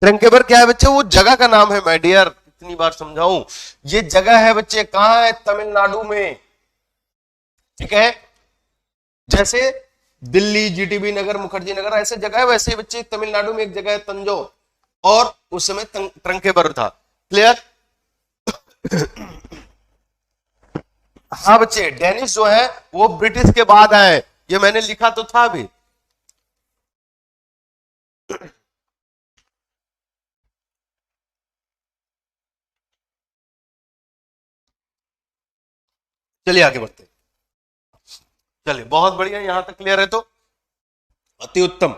A: ट्रंकेबर क्या है बच्चे? वो जगह का नाम है माय डियर, कितनी बार समझाऊं, ये जगह है बच्चे, कहां है? तमिलनाडु में, ठीक है। जैसे दिल्ली, जीटीबी नगर, मुखर्जी नगर ऐसे जगह है, वैसे बच्चे तमिलनाडु में एक जगह है तंजौर, और उस समय ट्रंकेबर था। क्लियर? हाँ बच्चे, डेनिश जो है वो ब्रिटिश के बाद आए, ये मैंने लिखा तो था अभी। चलिए आगे बढ़ते हैं। चलिए बहुत बढ़िया, यहां तक क्लियर है तो अति उत्तम।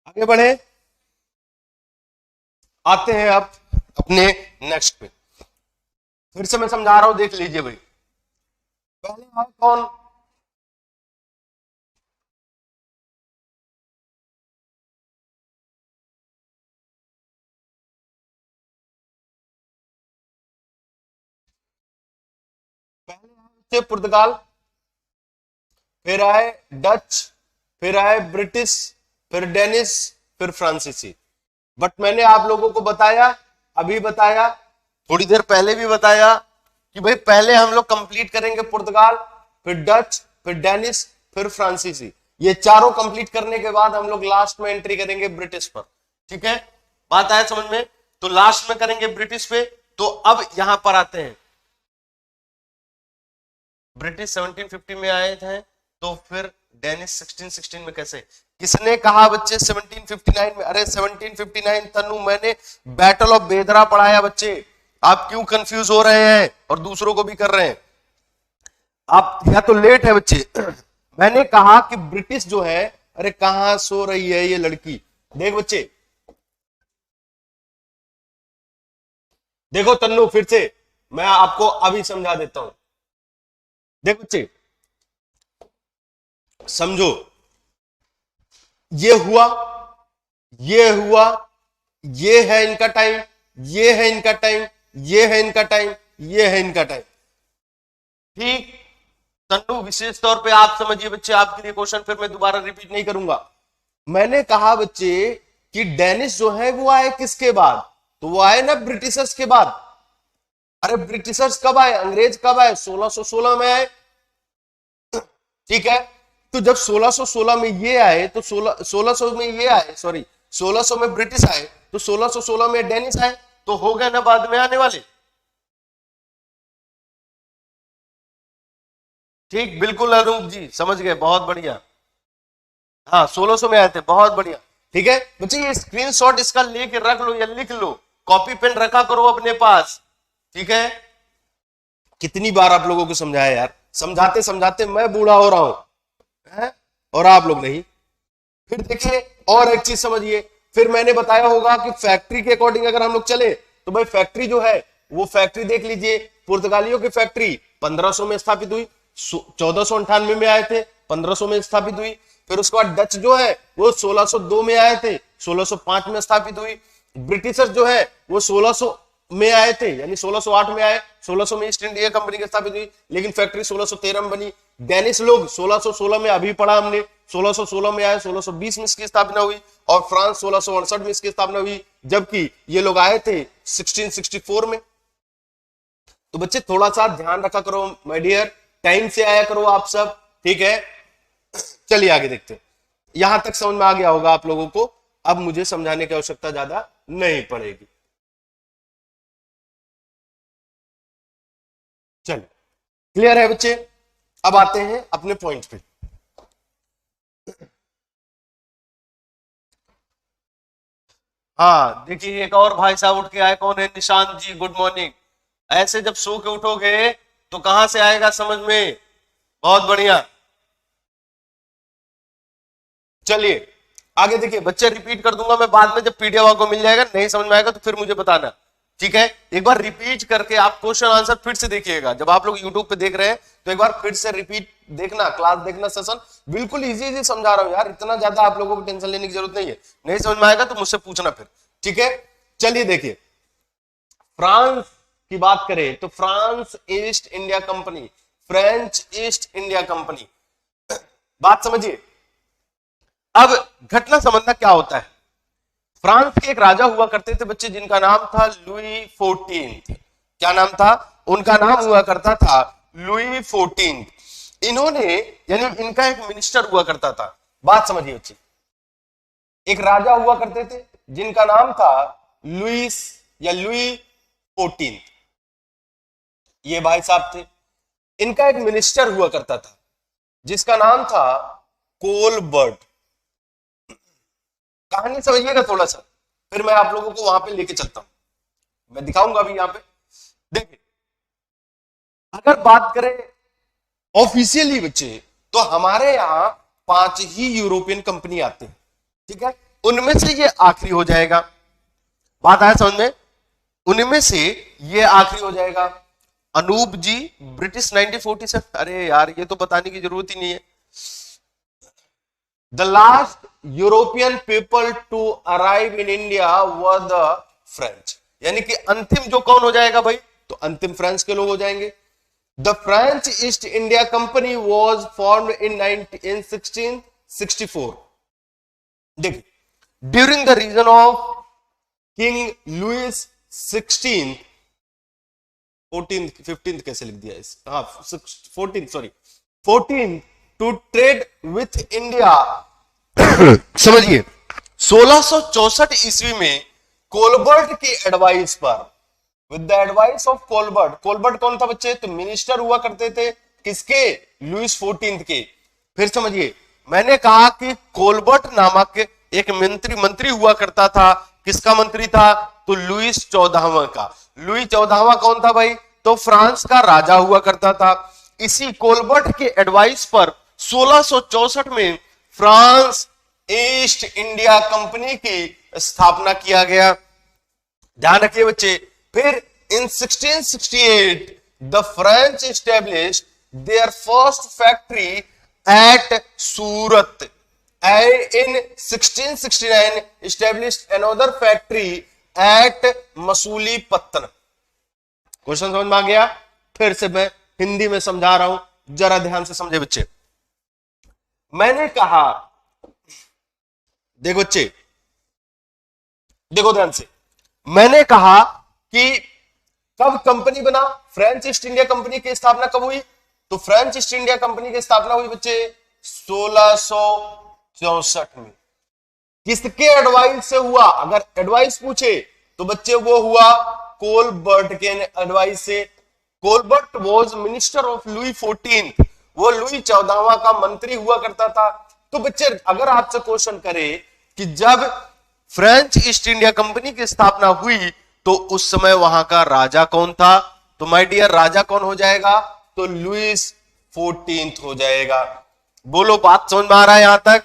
A: आगे बढ़े, आते हैं आप अपने नेक्स्ट पे। फिर से मैं समझा रहा हूं, देख लीजिए भाई। पहले आए कौन? पहले आए पुर्तगाल, फिर आए डच, फिर आए ब्रिटिश, फिर डेनिश, फिर फ्रांसीसी। बट मैंने आप लोगों को बताया, अभी बताया, थोड़ी देर पहले भी बताया कि भाई पहले हम लोग कंप्लीट करेंगे पुर्तगाल, फिर डच, फिर डेनिश, फिर फ्रांसीसी। ये चारों कंप्लीट करने के बाद हम लोग लास्ट में एंट्री करेंगे ब्रिटिश पर। ठीक है, बात आया समझ में? तो लास्ट में करेंगे ब्रिटिश पे। तो अब यहां पर आते हैं, ब्रिटिश 1750 में आए थे, तो फिर डेनिश 1616 में कैसे? किसने कहा बच्चे 1759 में? अरे 1759 तनु मैंने बैटल ऑफ बेदरा पढ़ाया बच्चे। आप क्यों कंफ्यूज हो रहे हैं और दूसरों को भी कर रहे हैं? आप या तो लेट है बच्चे। मैंने कहा कि ब्रिटिश जो है, अरे कहां सो रही है ये लड़की? देख बच्चे, देखो तन्नू, फिर से मैं आपको अभी समझा देता हूं। देख बच्चे, समझो, ये हुआ, ये हुआ, ये है इनका टाइम, ये है इनका टाइम, ये है इनका टाइम, ये है इनका टाइम। ठीक, तन्नू विशेष तौर पे आप समझिए बच्चे, आपके लिए क्वेश्चन फिर मैं दोबारा रिपीट नहीं करूंगा। मैंने कहा बच्चे कि डेनिश जो है वो आए किसके बाद? तो वो आए ना ब्रिटिशर्स के बाद। अरे ब्रिटिशर्स कब आए? अंग्रेज कब आए? 1616 में आए। ठीक है, तो जब 1616 में ये आए तो 1600 में ये आए, सॉरी 1600 में ब्रिटिश आए, तो 1616 में डेनिश आए, तो हो गए ना बाद में आने वाले। ठीक, बिल्कुल अनूप जी समझ गए, बहुत बढ़िया। हाँ 1600 में आए थे, बहुत बढ़िया। ठीक है बच्चे, ये स्क्रीनशॉट इसका लेके रख लो या लिख लो, कॉपी पेन रखा करो अपने पास। ठीक है, कितनी बार आप लोगों को समझाया यार, समझाते समझाते मैं बूढ़ा हो रहा हूं है? और आप लोग नहीं। फिर देखिए और एक चीज समझिए, फिर मैंने बताया होगा कि फैक्ट्री के अकॉर्डिंग अगर हम लोग चले तो भाई फैक्ट्री जो है वो फैक्ट्री देख लीजिए, पुर्तगालियों की फैक्ट्री 1500 में स्थापित हुई, 1498 में आए थे, 1500 में स्थापित हुई। फिर उसके बाद डच जो है वो 1602 में आए थे, 1605 में स्थापित हुई। ब्रिटिशर्स जो है वो 1600 में आए थे, यानी 1608 में आए, 1600 में ईस्ट इंडिया कंपनी की स्थापित हुई, लेकिन फैक्ट्री 1613 में बनी। डेनिश लोग 1616 में, अभी पढ़ा हमने, 1616 में आए, 1620 में इसकी स्थापना हुई, और फ्रांस 1668 में इसकी स्थापना हुई, जबकि ये लोग आए थे 1664 में। तो बच्चे थोड़ा सा ध्यान रखा करो माय डियर, टाइम से आया करो आप सब। ठीक है, चलिए आगे देखते हैं। यहां तक समझ में आ गया होगा आप लोगों को, अब मुझे समझाने की आवश्यकता ज्यादा नहीं पड़ेगी। चलिए क्लियर है बच्चे, अब आते हैं अपने पॉइंट पे। हाँ देखिए, एक और भाई साहब उठ के आए, कौन है? निशांत जी, गुड मॉर्निंग। ऐसे जब सो के उठोगे तो कहां से आएगा समझ में? बहुत बढ़िया। चलिए आगे देखिए बच्चे, रिपीट कर दूंगा मैं बाद में, जब पीडीएफ आपको मिल जाएगा, नहीं समझ में आएगा तो फिर मुझे बताना। ठीक है, एक बार रिपीट करके आप क्वेश्चन आंसर फिर से देखिएगा। जब आप लोग यूट्यूब पे देख रहे हैं तो एक बार फिर से रिपीट देखना, क्लास देखना, सेशन बिल्कुल इजी इजी समझा रहा हूं यार, इतना ज्यादा आप लोगों को टेंशन लेने की जरूरत नहीं है। नहीं समझ में आएगा तो मुझसे पूछना फिर। ठीक है, चलिए देखिए, फ्रांस की बात करें तो France east India company, French East India company, बात समझिए। अब घटना समझना क्या होता है। फ्रांस के एक राजा हुआ करते थे बच्चे, जिनका नाम था लुई 14। क्या नाम था? उनका नाम हुआ करता था लुई 14। इन्होंने, यानी इनका एक मिनिस्टर हुआ करता था। बात समझिए बच्चे, एक राजा हुआ करते थे जिनका नाम था लुईस या लुई 14। ये भाई साहब थे। इनका एक मिनिस्टर हुआ करता था जिसका नाम था कोलबर्ट। कहानी समझिएगा थोड़ा सा, फिर मैं आप लोगों को वहां पे लेके चलता हूं। मैं दिखाऊंगा अभी यहां पे। देखिए, अगर बात करें ऑफिशियली बच्चे, तो हमारे यहां 5 ही यूरोपियन कंपनी आते हैं, ठीक है। उनमें से ये आखिरी हो जाएगा, बात आया समझ में, उनमें से ये आखिरी हो जाएगा। अनूप जी, ब्रिटिश 1947, अरे यार ये तो बताने की जरूरत ही नहीं है। The last European people to arrive in India were the French, यानी कि अंतिम जो कौन हो जाएगा भाई, तो अंतिम फ्रांस के लोग हो जाएंगे। The French East India Company was formed in 1664। देखिए, during the region of king Louis 16, 14th 15th कैसे लिख दिया इस, हाँ 14th, sorry 14 to trade with India. समझिए, 1664 ईस्वी में कोलबर्ट की एडवाइस पर, with the advice of Colbert, Colbert कौन था बच्चे, तो मिनिस्टर हुआ करते थे किसके, लुइस 14 के। फिर समझिए, मैंने कहा कि कोलबर्ट नामक एक मंत्री हुआ करता था, किसका मंत्री था, तो लुइस 14वां का। लुई 14वां कौन था भाई, तो फ्रांस का राजा हुआ करता था। इसी कोलबर्ट के एडवाइस पर 1664 में फ्रांस ईस्ट इंडिया कंपनी की स्थापना किया गया। ध्यान रखिए बच्चे, फिर in 1668 the French established there first factory at Surat. In 1669 established another factory at Masulipatnam. Question समझ में आ गया? फिर से मैं हिंदी में समझा रहा हूं, जरा ध्यान से समझे बच्चे। मैंने कहा, देखो बच्चे, देखो ध्यान से, मैंने कहा कि कब कंपनी बना, फ्रेंच ईस्ट इंडिया कंपनी की स्थापना कब हुई, तो फ्रेंच ईस्ट इंडिया कंपनी की स्थापना हुई बच्चे 1664 में। किसके एडवाइस से हुआ, अगर एडवाइस पूछे तो बच्चे वो हुआ कोलबर्ट के एडवाइस से। Colbert was minister of Louis 14, वो लुई 14वां का मंत्री हुआ करता था। तो बच्चे अगर आपसे क्वेश्चन करे कि जब फ्रेंच ईस्ट इंडिया कंपनी की स्थापना हुई तो उस समय वहां का राजा कौन था, तो माय डियर राजा कौन हो जाएगा, तो लुइस 14 हो जाएगा। बोलो बात समझ में आ रहा है यहां तक?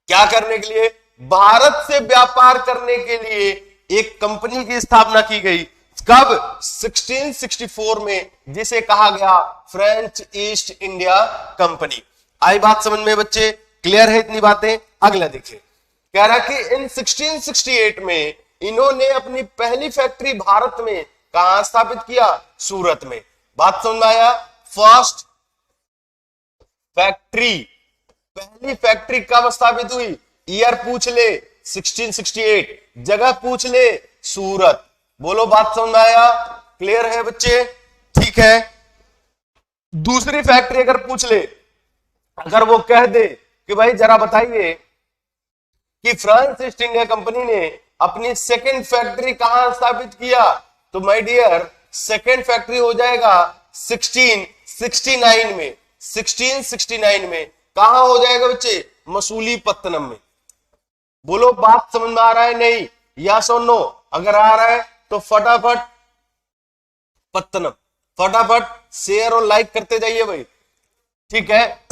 A: क्या करने के लिए, भारत से व्यापार करने के लिए एक कंपनी की स्थापना की गई, कब, 1664 में, जिसे कहा गया फ्रेंच ईस्ट इंडिया कंपनी। आई बात समझ में बच्चे? क्लियर है इतनी बातें? अगला देखिए, कह रहा कि इन 1668 में इन्होंने अपनी पहली फैक्ट्री भारत में कहां स्थापित किया, सूरत में। बात समझ में आया? फर्स्ट फैक्ट्री, पहली फैक्ट्री कब स्थापित हुई, ईयर पूछ ले 1668, जगह पूछ ले सूरत। बोलो बात समझ में आया? क्लियर है बच्चे? ठीक है। दूसरी फैक्ट्री अगर पूछ ले, अगर वो कह दे कि भाई जरा बताइए कि फ्रांस ईस्ट इंडिया कंपनी ने अपनी सेकेंड फैक्ट्री कहां स्थापित किया, तो माय डियर सेकेंड फैक्ट्री हो जाएगा 1669 में। 1669 में कहां हो जाएगा बच्चे, मसूलीपट्टनम में। बोलो बात समझ में आ रहा है नहीं, या सो नो? अगर आ रहा है तो फटाफट पत्तनम, फटाफट शेयर और लाइक करते जाइए भाई, ठीक है।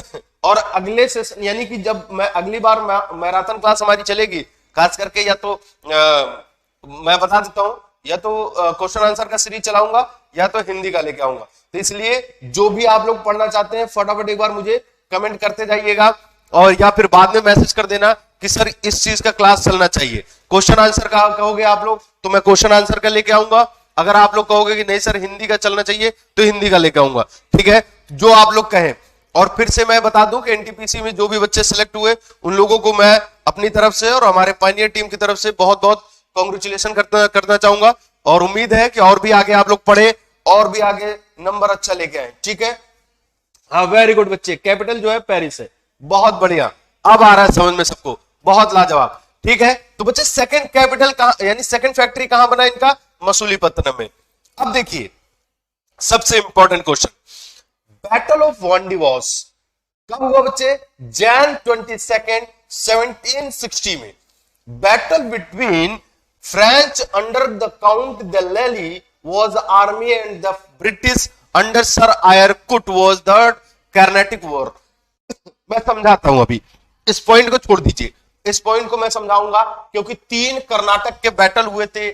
A: और अगले सेशन, यानी कि जब मैं अगली बार मैराथन क्लास हमारी चलेगी, खास करके या तो मैं बता देता हूं, या तो क्वेश्चन आंसर का सीरीज चलाऊंगा या तो हिंदी का लेके आऊंगा। तो इसलिए जो भी आप लोग पढ़ना चाहते हैं फटाफट एक बार मुझे कमेंट करते जाइएगा, और या फिर बाद में मैसेज कर देना कि सर इस चीज का क्लास चलना चाहिए। क्वेश्चन आंसर का कहोगे आप लोग तो मैं क्वेश्चन आंसर का लेके आऊंगा, अगर आप लोग कहोगे कि नहीं सर हिंदी का चलना चाहिए तो हिंदी का लेके आऊंगा, ठीक है, जो आप लोग कहें। और फिर से मैं बता दूं कि एनटीपीसी में जो भी बच्चे सिलेक्ट हुए उन लोगों को मैं अपनी तरफ से और हमारे पायनियर टीम की तरफ से बहुत बहुत कांग्रेचुलेशन करना चाहूंगा, और उम्मीद है कि और भी आगे आप लोग पढ़े और भी आगे नंबर अच्छा लेके आए, ठीक है। हाँ वेरी गुड बच्चे, कैपिटल जो है पेरिस है, बहुत बढ़िया, अब आ रहा है समझ में सबको, बहुत लाजवाब, ठीक है। तो बच्चे सेकंड कैपिटल कहां, यानी सेकंड फैक्ट्री कहां बना इनका, मसूलीपट्टनम में। अब देखिए सबसे important question, battle of Wandiwash कब हुआ बच्चे, Jan 22, 1760 में। Battle between French under the Count de Lally was army and the British under sir Eyre Coote was the Carnatic war. मैं समझाता हूं अभी, इस पॉइंट को छोड़ दीजिए, इस पॉइंट को मैं समझाऊंगा, क्योंकि 3 कर्नाटक के बैटल हुए थे,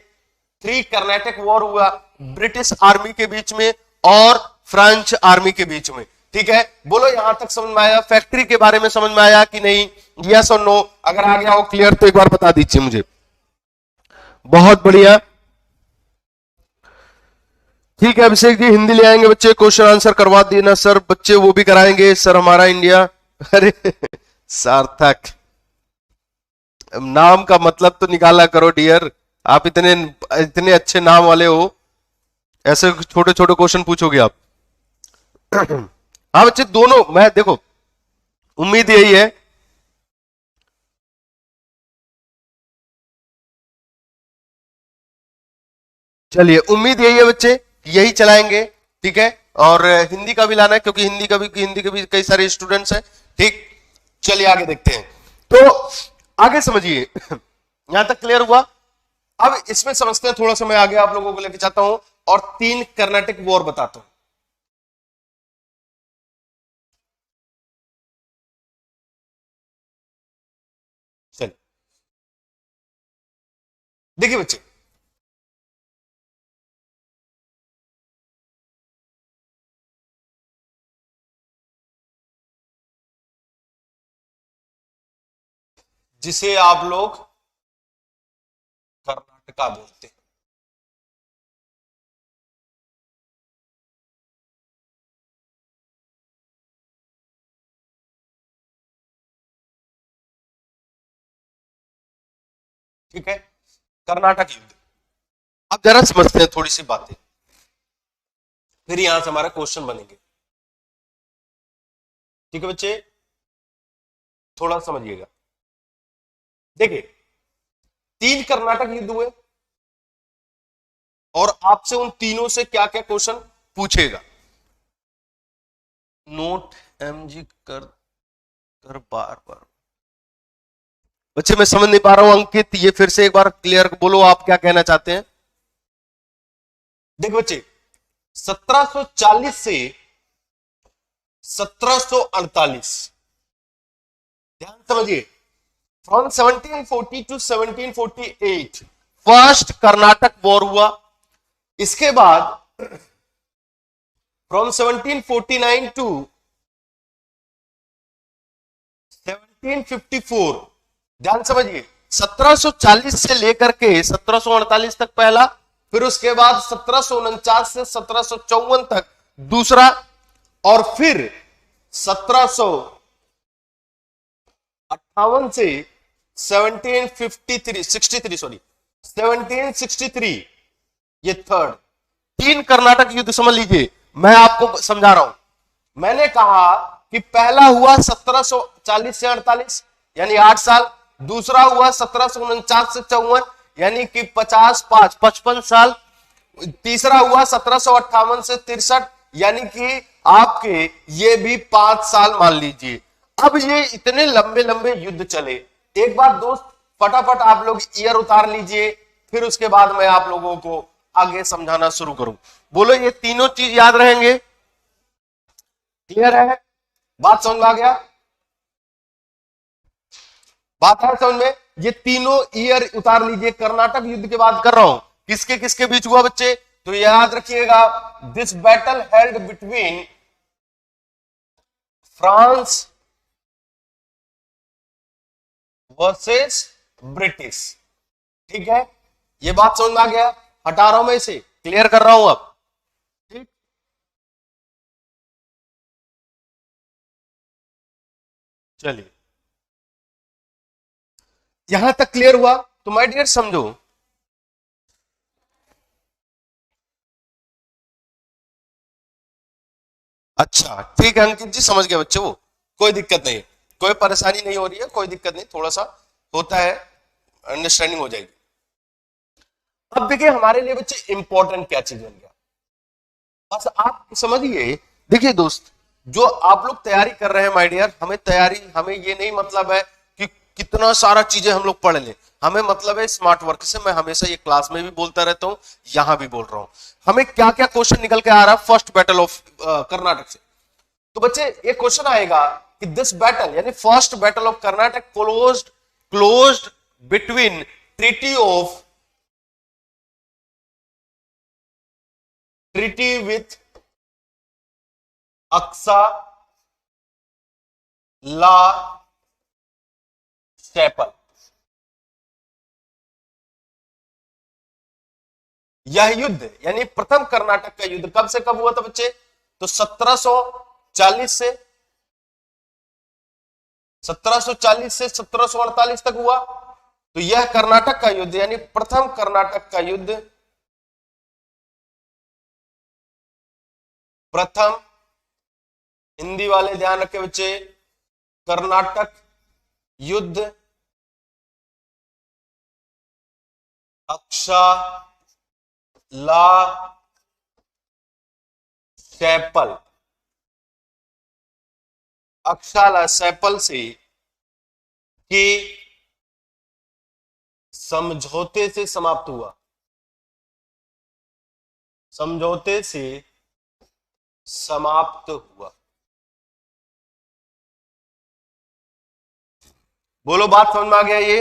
A: 3 कर्नाटक वॉर हुआ ब्रिटिश आर्मी के बीच में और फ्रेंच आर्मी के बीच में। ठीक है, बोलो यहां तक समझ में आया? फैक्ट्री के बारे में समझ में आया कि नहीं? यस और नो? अगर आ गया हो क्लियर तो एक बार बता दीजिए मुझे। बहुत बढ़िया, ठीक है अभिषेक जी, हिंदी ले आएंगे बच्चे, क्वेश्चन आंसर करवा देना सर। बच्चे वो भी कराएंगे सर, हमारा इंडिया। अरे सार्थक, नाम का मतलब तो निकाला करो डियर, आप इतने इतने अच्छे नाम वाले हो, ऐसे छोटे छोटे क्वेश्चन पूछोगे आप। हाँ बच्चे दोनों, मैं देखो उम्मीद यही है, चलिए उम्मीद यही है बच्चे, यही चलाएंगे। ठीक है, और हिंदी का भी लाना है, क्योंकि हिंदी के भी कई सारे स्टूडेंट्स हैं। ठीक, चलिए आगे देखते हैं। तो आगे समझिए, यहां तक क्लियर हुआ? अब इसमें समझते हैं, थोड़ा सा मैं आगे आप लोगों को लेके जाता हूं और 3 कर्नाटक वॉर बताता हूं। चलिए देखिए बच्चे, जिसे आप लोग कर्नाटका बोलते हैं, ठीक है, कर्नाटक युद्ध। अब जरा समझते हैं थोड़ी सी बातें, फिर यहां से हमारा क्वेश्चन बनेंगे। ठीक है बच्चे, थोड़ा समझिएगा। देखिए 3 कर्नाटक युद्ध हुए और आपसे उन तीनों से क्या क्या क्वेश्चन पूछेगा, नोट एमजी कर कर बार बार। बच्चे मैं समझ नहीं पा रहा हूं, अंकित ये फिर से एक बार क्लियर बोलो, आप क्या कहना चाहते हैं? देखो बच्चे 1740 से 1748, ध्यान समझिए, from 1740 to 1748 first Karnataka war हुआ। इसके बाद फ्रॉम 1749 टू 1754, ध्यान समझिए, 1740 से लेकर के 1748 तक पहला, फिर उसके बाद 1749 से 1754 तक दूसरा, और फिर 1758 से 1763 ये थर्ड। 3 कर्नाटक युद्ध समझ लीजिए, मैं आपको समझा रहा हूं। मैंने कहा कि पहला हुआ 1740 से 48 यानी 8 साल, दूसरा हुआ 1749 से 54 यानी कि 55 साल, तीसरा हुआ 1758 से 63 यानी कि आपके ये भी 5 साल मान लीजिए। अब ये इतने लंबे लंबे युद्ध चले, एक बार दोस्त फटाफट आप लोग ईयर उतार लीजिए, फिर उसके बाद मैं आप लोगों को आगे समझाना शुरू करूं। बोलो ये तीनों चीज याद रहेंगे? क्लियर है? बात समझ में आ गया? बात है समझ में? ये तीनों ईयर उतार लीजिए, कर्नाटक युद्ध की बात कर रहा हूं, किसके किसके बीच हुआ बच्चे? तो याद रखिएगा, this battle held between France versus British. ठीक है, ये बात समझ में आ गया? हटा रहा हूं मैं इसे, क्लियर कर रहा हूं अब। ठीक, चलिए यहां तक क्लियर हुआ? तो माय डियर समझो, अच्छा ठीक है अंकित जी, समझ गया बच्चे, वो कोई दिक्कत नहीं, कोई परेशानी नहीं हो रही है, कोई दिक्कत नहीं, थोड़ा सा होता है, अंडरस्टैंडिंग हो जाएगी। अब देखिए हमारे लिए बच्चे इंपॉर्टेंट क्या चीज बन गया, बस आप समझिए। देखिए दोस्त, जो आप लोग तैयारी कर रहे हैं माय डियर, हमें तैयारी, हमें ये नहीं मतलब है कि कितना सारा चीजें हम लोग पढ़ लें, हमें मतलब है स्मार्ट वर्क से। मैं हमेशा ये क्लास में भी बोलता रहता हूं, यहां भी बोल रहा हूं। हमें क्या क्या क्वेश्चन निकल के आ रहा है फर्स्ट बैटल ऑफ कर्नाटक से। तो बच्चे एक क्वेश्चन आएगा कि दिस बैटल यानी first battle of Karnataka closed between treaty with Aix la Chapelle. यह युद्ध यानी प्रथम कर्नाटक का युद्ध कब से कब हुआ था बच्चे? तो 1740 से 1748 तक हुआ। तो यह कर्नाटक का युद्ध यानी प्रथम कर्नाटक का युद्ध, प्रथम, हिंदी वाले ध्यान रखे बच्चे, कर्नाटक युद्ध अक्सा ला सैपल, अक्साला सैपल से के समझौते से समाप्त हुआ, समझौते से समाप्त हुआ। बोलो बात समझ में आ गया ये?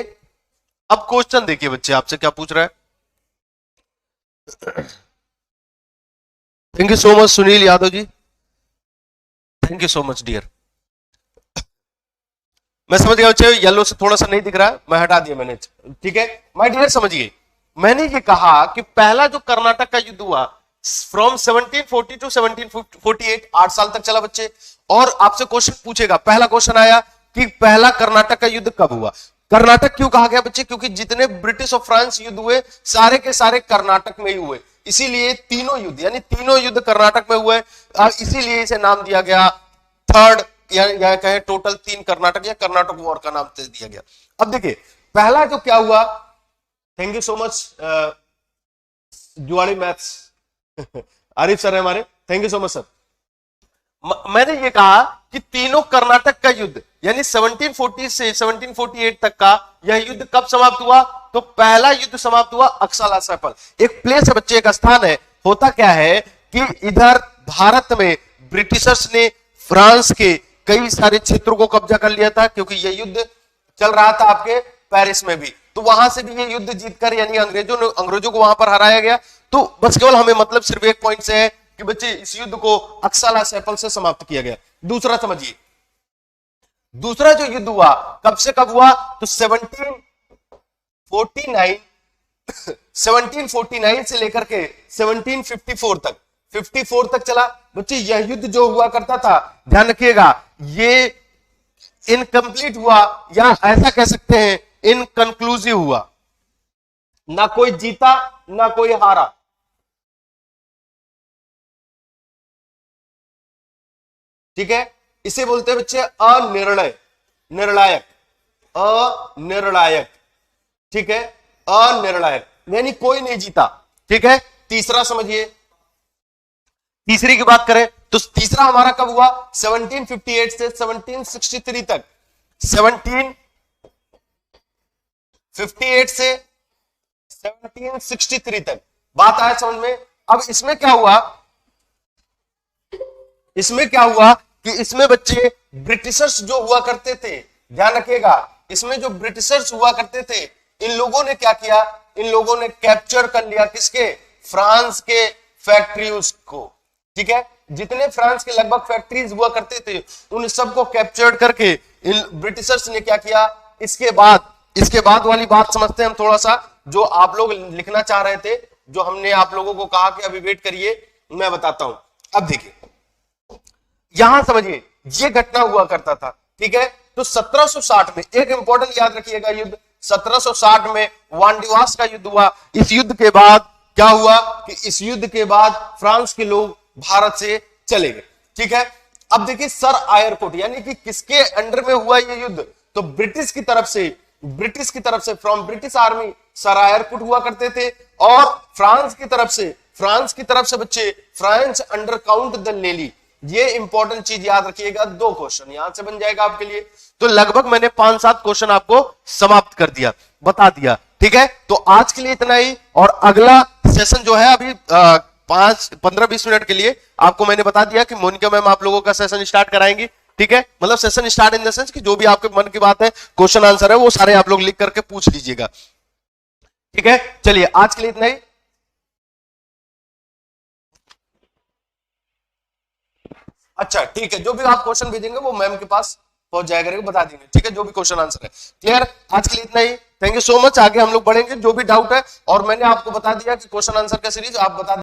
A: अब क्वेश्चन देखिए बच्चे, आपसे क्या पूछ रहा है। Thank you so much Sunil Yadav ji, thank you so much dear. मैं समझ गया बच्चे, येलो से थोड़ा सा नहीं दिख रहा है, मैं हटा दिया मैंने, ठीक है माय डियर समझिए। मैंने ये कहा कि पहला जो कर्नाटक का युद्ध हुआ फ्रॉम 1740 टू 1748, 8 साल तक चला बच्चे। और आपसे क्वेश्चन पूछेगा, पहला क्वेश्चन आया कि पहला कर्नाटक का युद्ध कब हुआ। कर्नाटक क्यों कहा गया बच्चे? क्योंकि जितने ब्रिटिश और फ्रांस युद्ध हुए सारे के सारे कर्नाटक में ही हुए, इसीलिए तीनों युद्ध यानी तीनों युद्ध कर्नाटक में हुए, इसीलिए इसे नाम दिया गया थर्ड, या कहें टोटल 3 कर्नाटक या कर्नाटक वॉर का नाम दिया गया। अब देखिए पहला जो क्या हुआ, थैंक यू सो मच जुआड़ी मैथ्स आरिफ सर है हमारे, thank you so much sir. मैंने ये कहा कि तीनों कर्नाटक का युद्ध यानी 1740 से 1748 तक का यह युद्ध कब समाप्त हुआ? तो पहला युद्ध समाप्त हुआ अक्साला सैपल, एक प्लेस है बच्चे, एक स्थान है। होता क्या है कि इधर भारत में ब्रिटिशर्स ने फ्रांस के कई सारे क्षेत्रों को कब्जा कर लिया था, क्योंकि यह युद्ध चल रहा था आपके पेरिस में भी, तो वहां से भी ये युद्ध जीतकर यानी अंग्रेजों को वहां पर हराया गया। तो बस केवल हमें मतलब सिर्फ एक पॉइंट से है कि बच्चे इस युद्ध को अक्साला सैपल से समाप्त किया गया। दूसरा समझिए, दूसरा जो युद्ध हुआ कब से कब हुआ? तो 1749 से लेकर के 1754 तक, 54 तक चला बच्चे। यह युद्ध जो हुआ करता था, ध्यान रखिएगा, ये इनकम्प्लीट हुआ या ऐसा कह सकते हैं इनकंक्लूसिव हुआ, ना कोई जीता ना कोई हारा। ठीक है, इसे बोलते हैं बच्चे निर्णायक, ठीक है, अनिर्णायक यानी कोई नहीं जीता। ठीक है, तीसरा समझिए, तीसरी की बात करें तो तीसरा हमारा कब हुआ? 1758 से 1763 तक, 1758 से 1763 तक। बात आया समझ में? अब इसमें क्या हुआ कि इसमें बच्चे ब्रिटिशर्स जो हुआ करते थे, ध्यान रखिएगा, इसमें जो ब्रिटिशर्स हुआ करते थे, इन लोगों ने क्या किया? इन लोगों ने कैप्चर कर लिया किसके? फ्रांस के फैक्ट्रीज को। ठीक है, जितने फ्रांस के लगभग फैक्ट्रीज हुआ करते थे उन सबको कैप्चर करके इन ब्रिटिशर्स ने क्या किया? इसके बाद वाली बात समझते हैं हम थोड़ा सा, जो आप लोग लिखना चाह रहे थे, जो हमने आप लोगों को कहा कि अभी वेट करिए मैं बताता हूं। अब देखिए यहां समझिए, ये घटना हुआ करता था। ठीक है, तो 1760 में एक इंपॉर्टेंट याद रखिएगा युद्ध, 1760 में वांडिवास का युद्ध हुआ। इस युद्ध के बाद क्या हुआ कि इस युद्ध के बाद फ्रांस के लोग भारत से चले गए। ठीक है, अब देखिए सर आयरकोट यानी कि किसके अंडर में हुआ ये युद्ध? तो ब्रिटिश की तरफ से फ्रॉम ब्रिटिश आर्मी सर आयरकोट हुआ करते थे, और फ्रांस की तरफ से बच्चे फ्रांस अंडर काउंट द लेली। ये इंपॉर्टेंट चीज याद रखिएगा, 2 क्वेश्चन यहां से बन जाएगा आपके लिए। तो लगभग मैंने 5-7 क्वेश्चन आपको समाप्त कर दिया, बता दिया। ठीक है, तो आज के लिए इतना ही, और अगला सेशन जो है अभी 15-20 मिनट के लिए आपको मैंने बता दिया कि मोनिका मैम आप लोगों का सेशन स्टार्ट कराएंगी। ठीक है, मतलब session start in the sense कि जो भी आपके मन की बात है, क्वेश्चन आंसर है, वो सारे आप लोग लिख करके पूछ लीजिएगा। ठीक है, चलिए आज के लिए इतना ही। अच्छा ठीक है, जो भी आप क्वेश्चन भेजेंगे वो मैम के पास पहुंच जाया करेंगे, बता देंगे। ठीक है, जो भी क्वेश्चन आंसर है। क्लियर, आज के लिए इतना ही। Thank you so much. आगे हम लोग बढ़ेंगे, जो भी डाउट है, और मैंने आपको बता दिया कि क्वेश्चन आंसर का सीरीज आप बता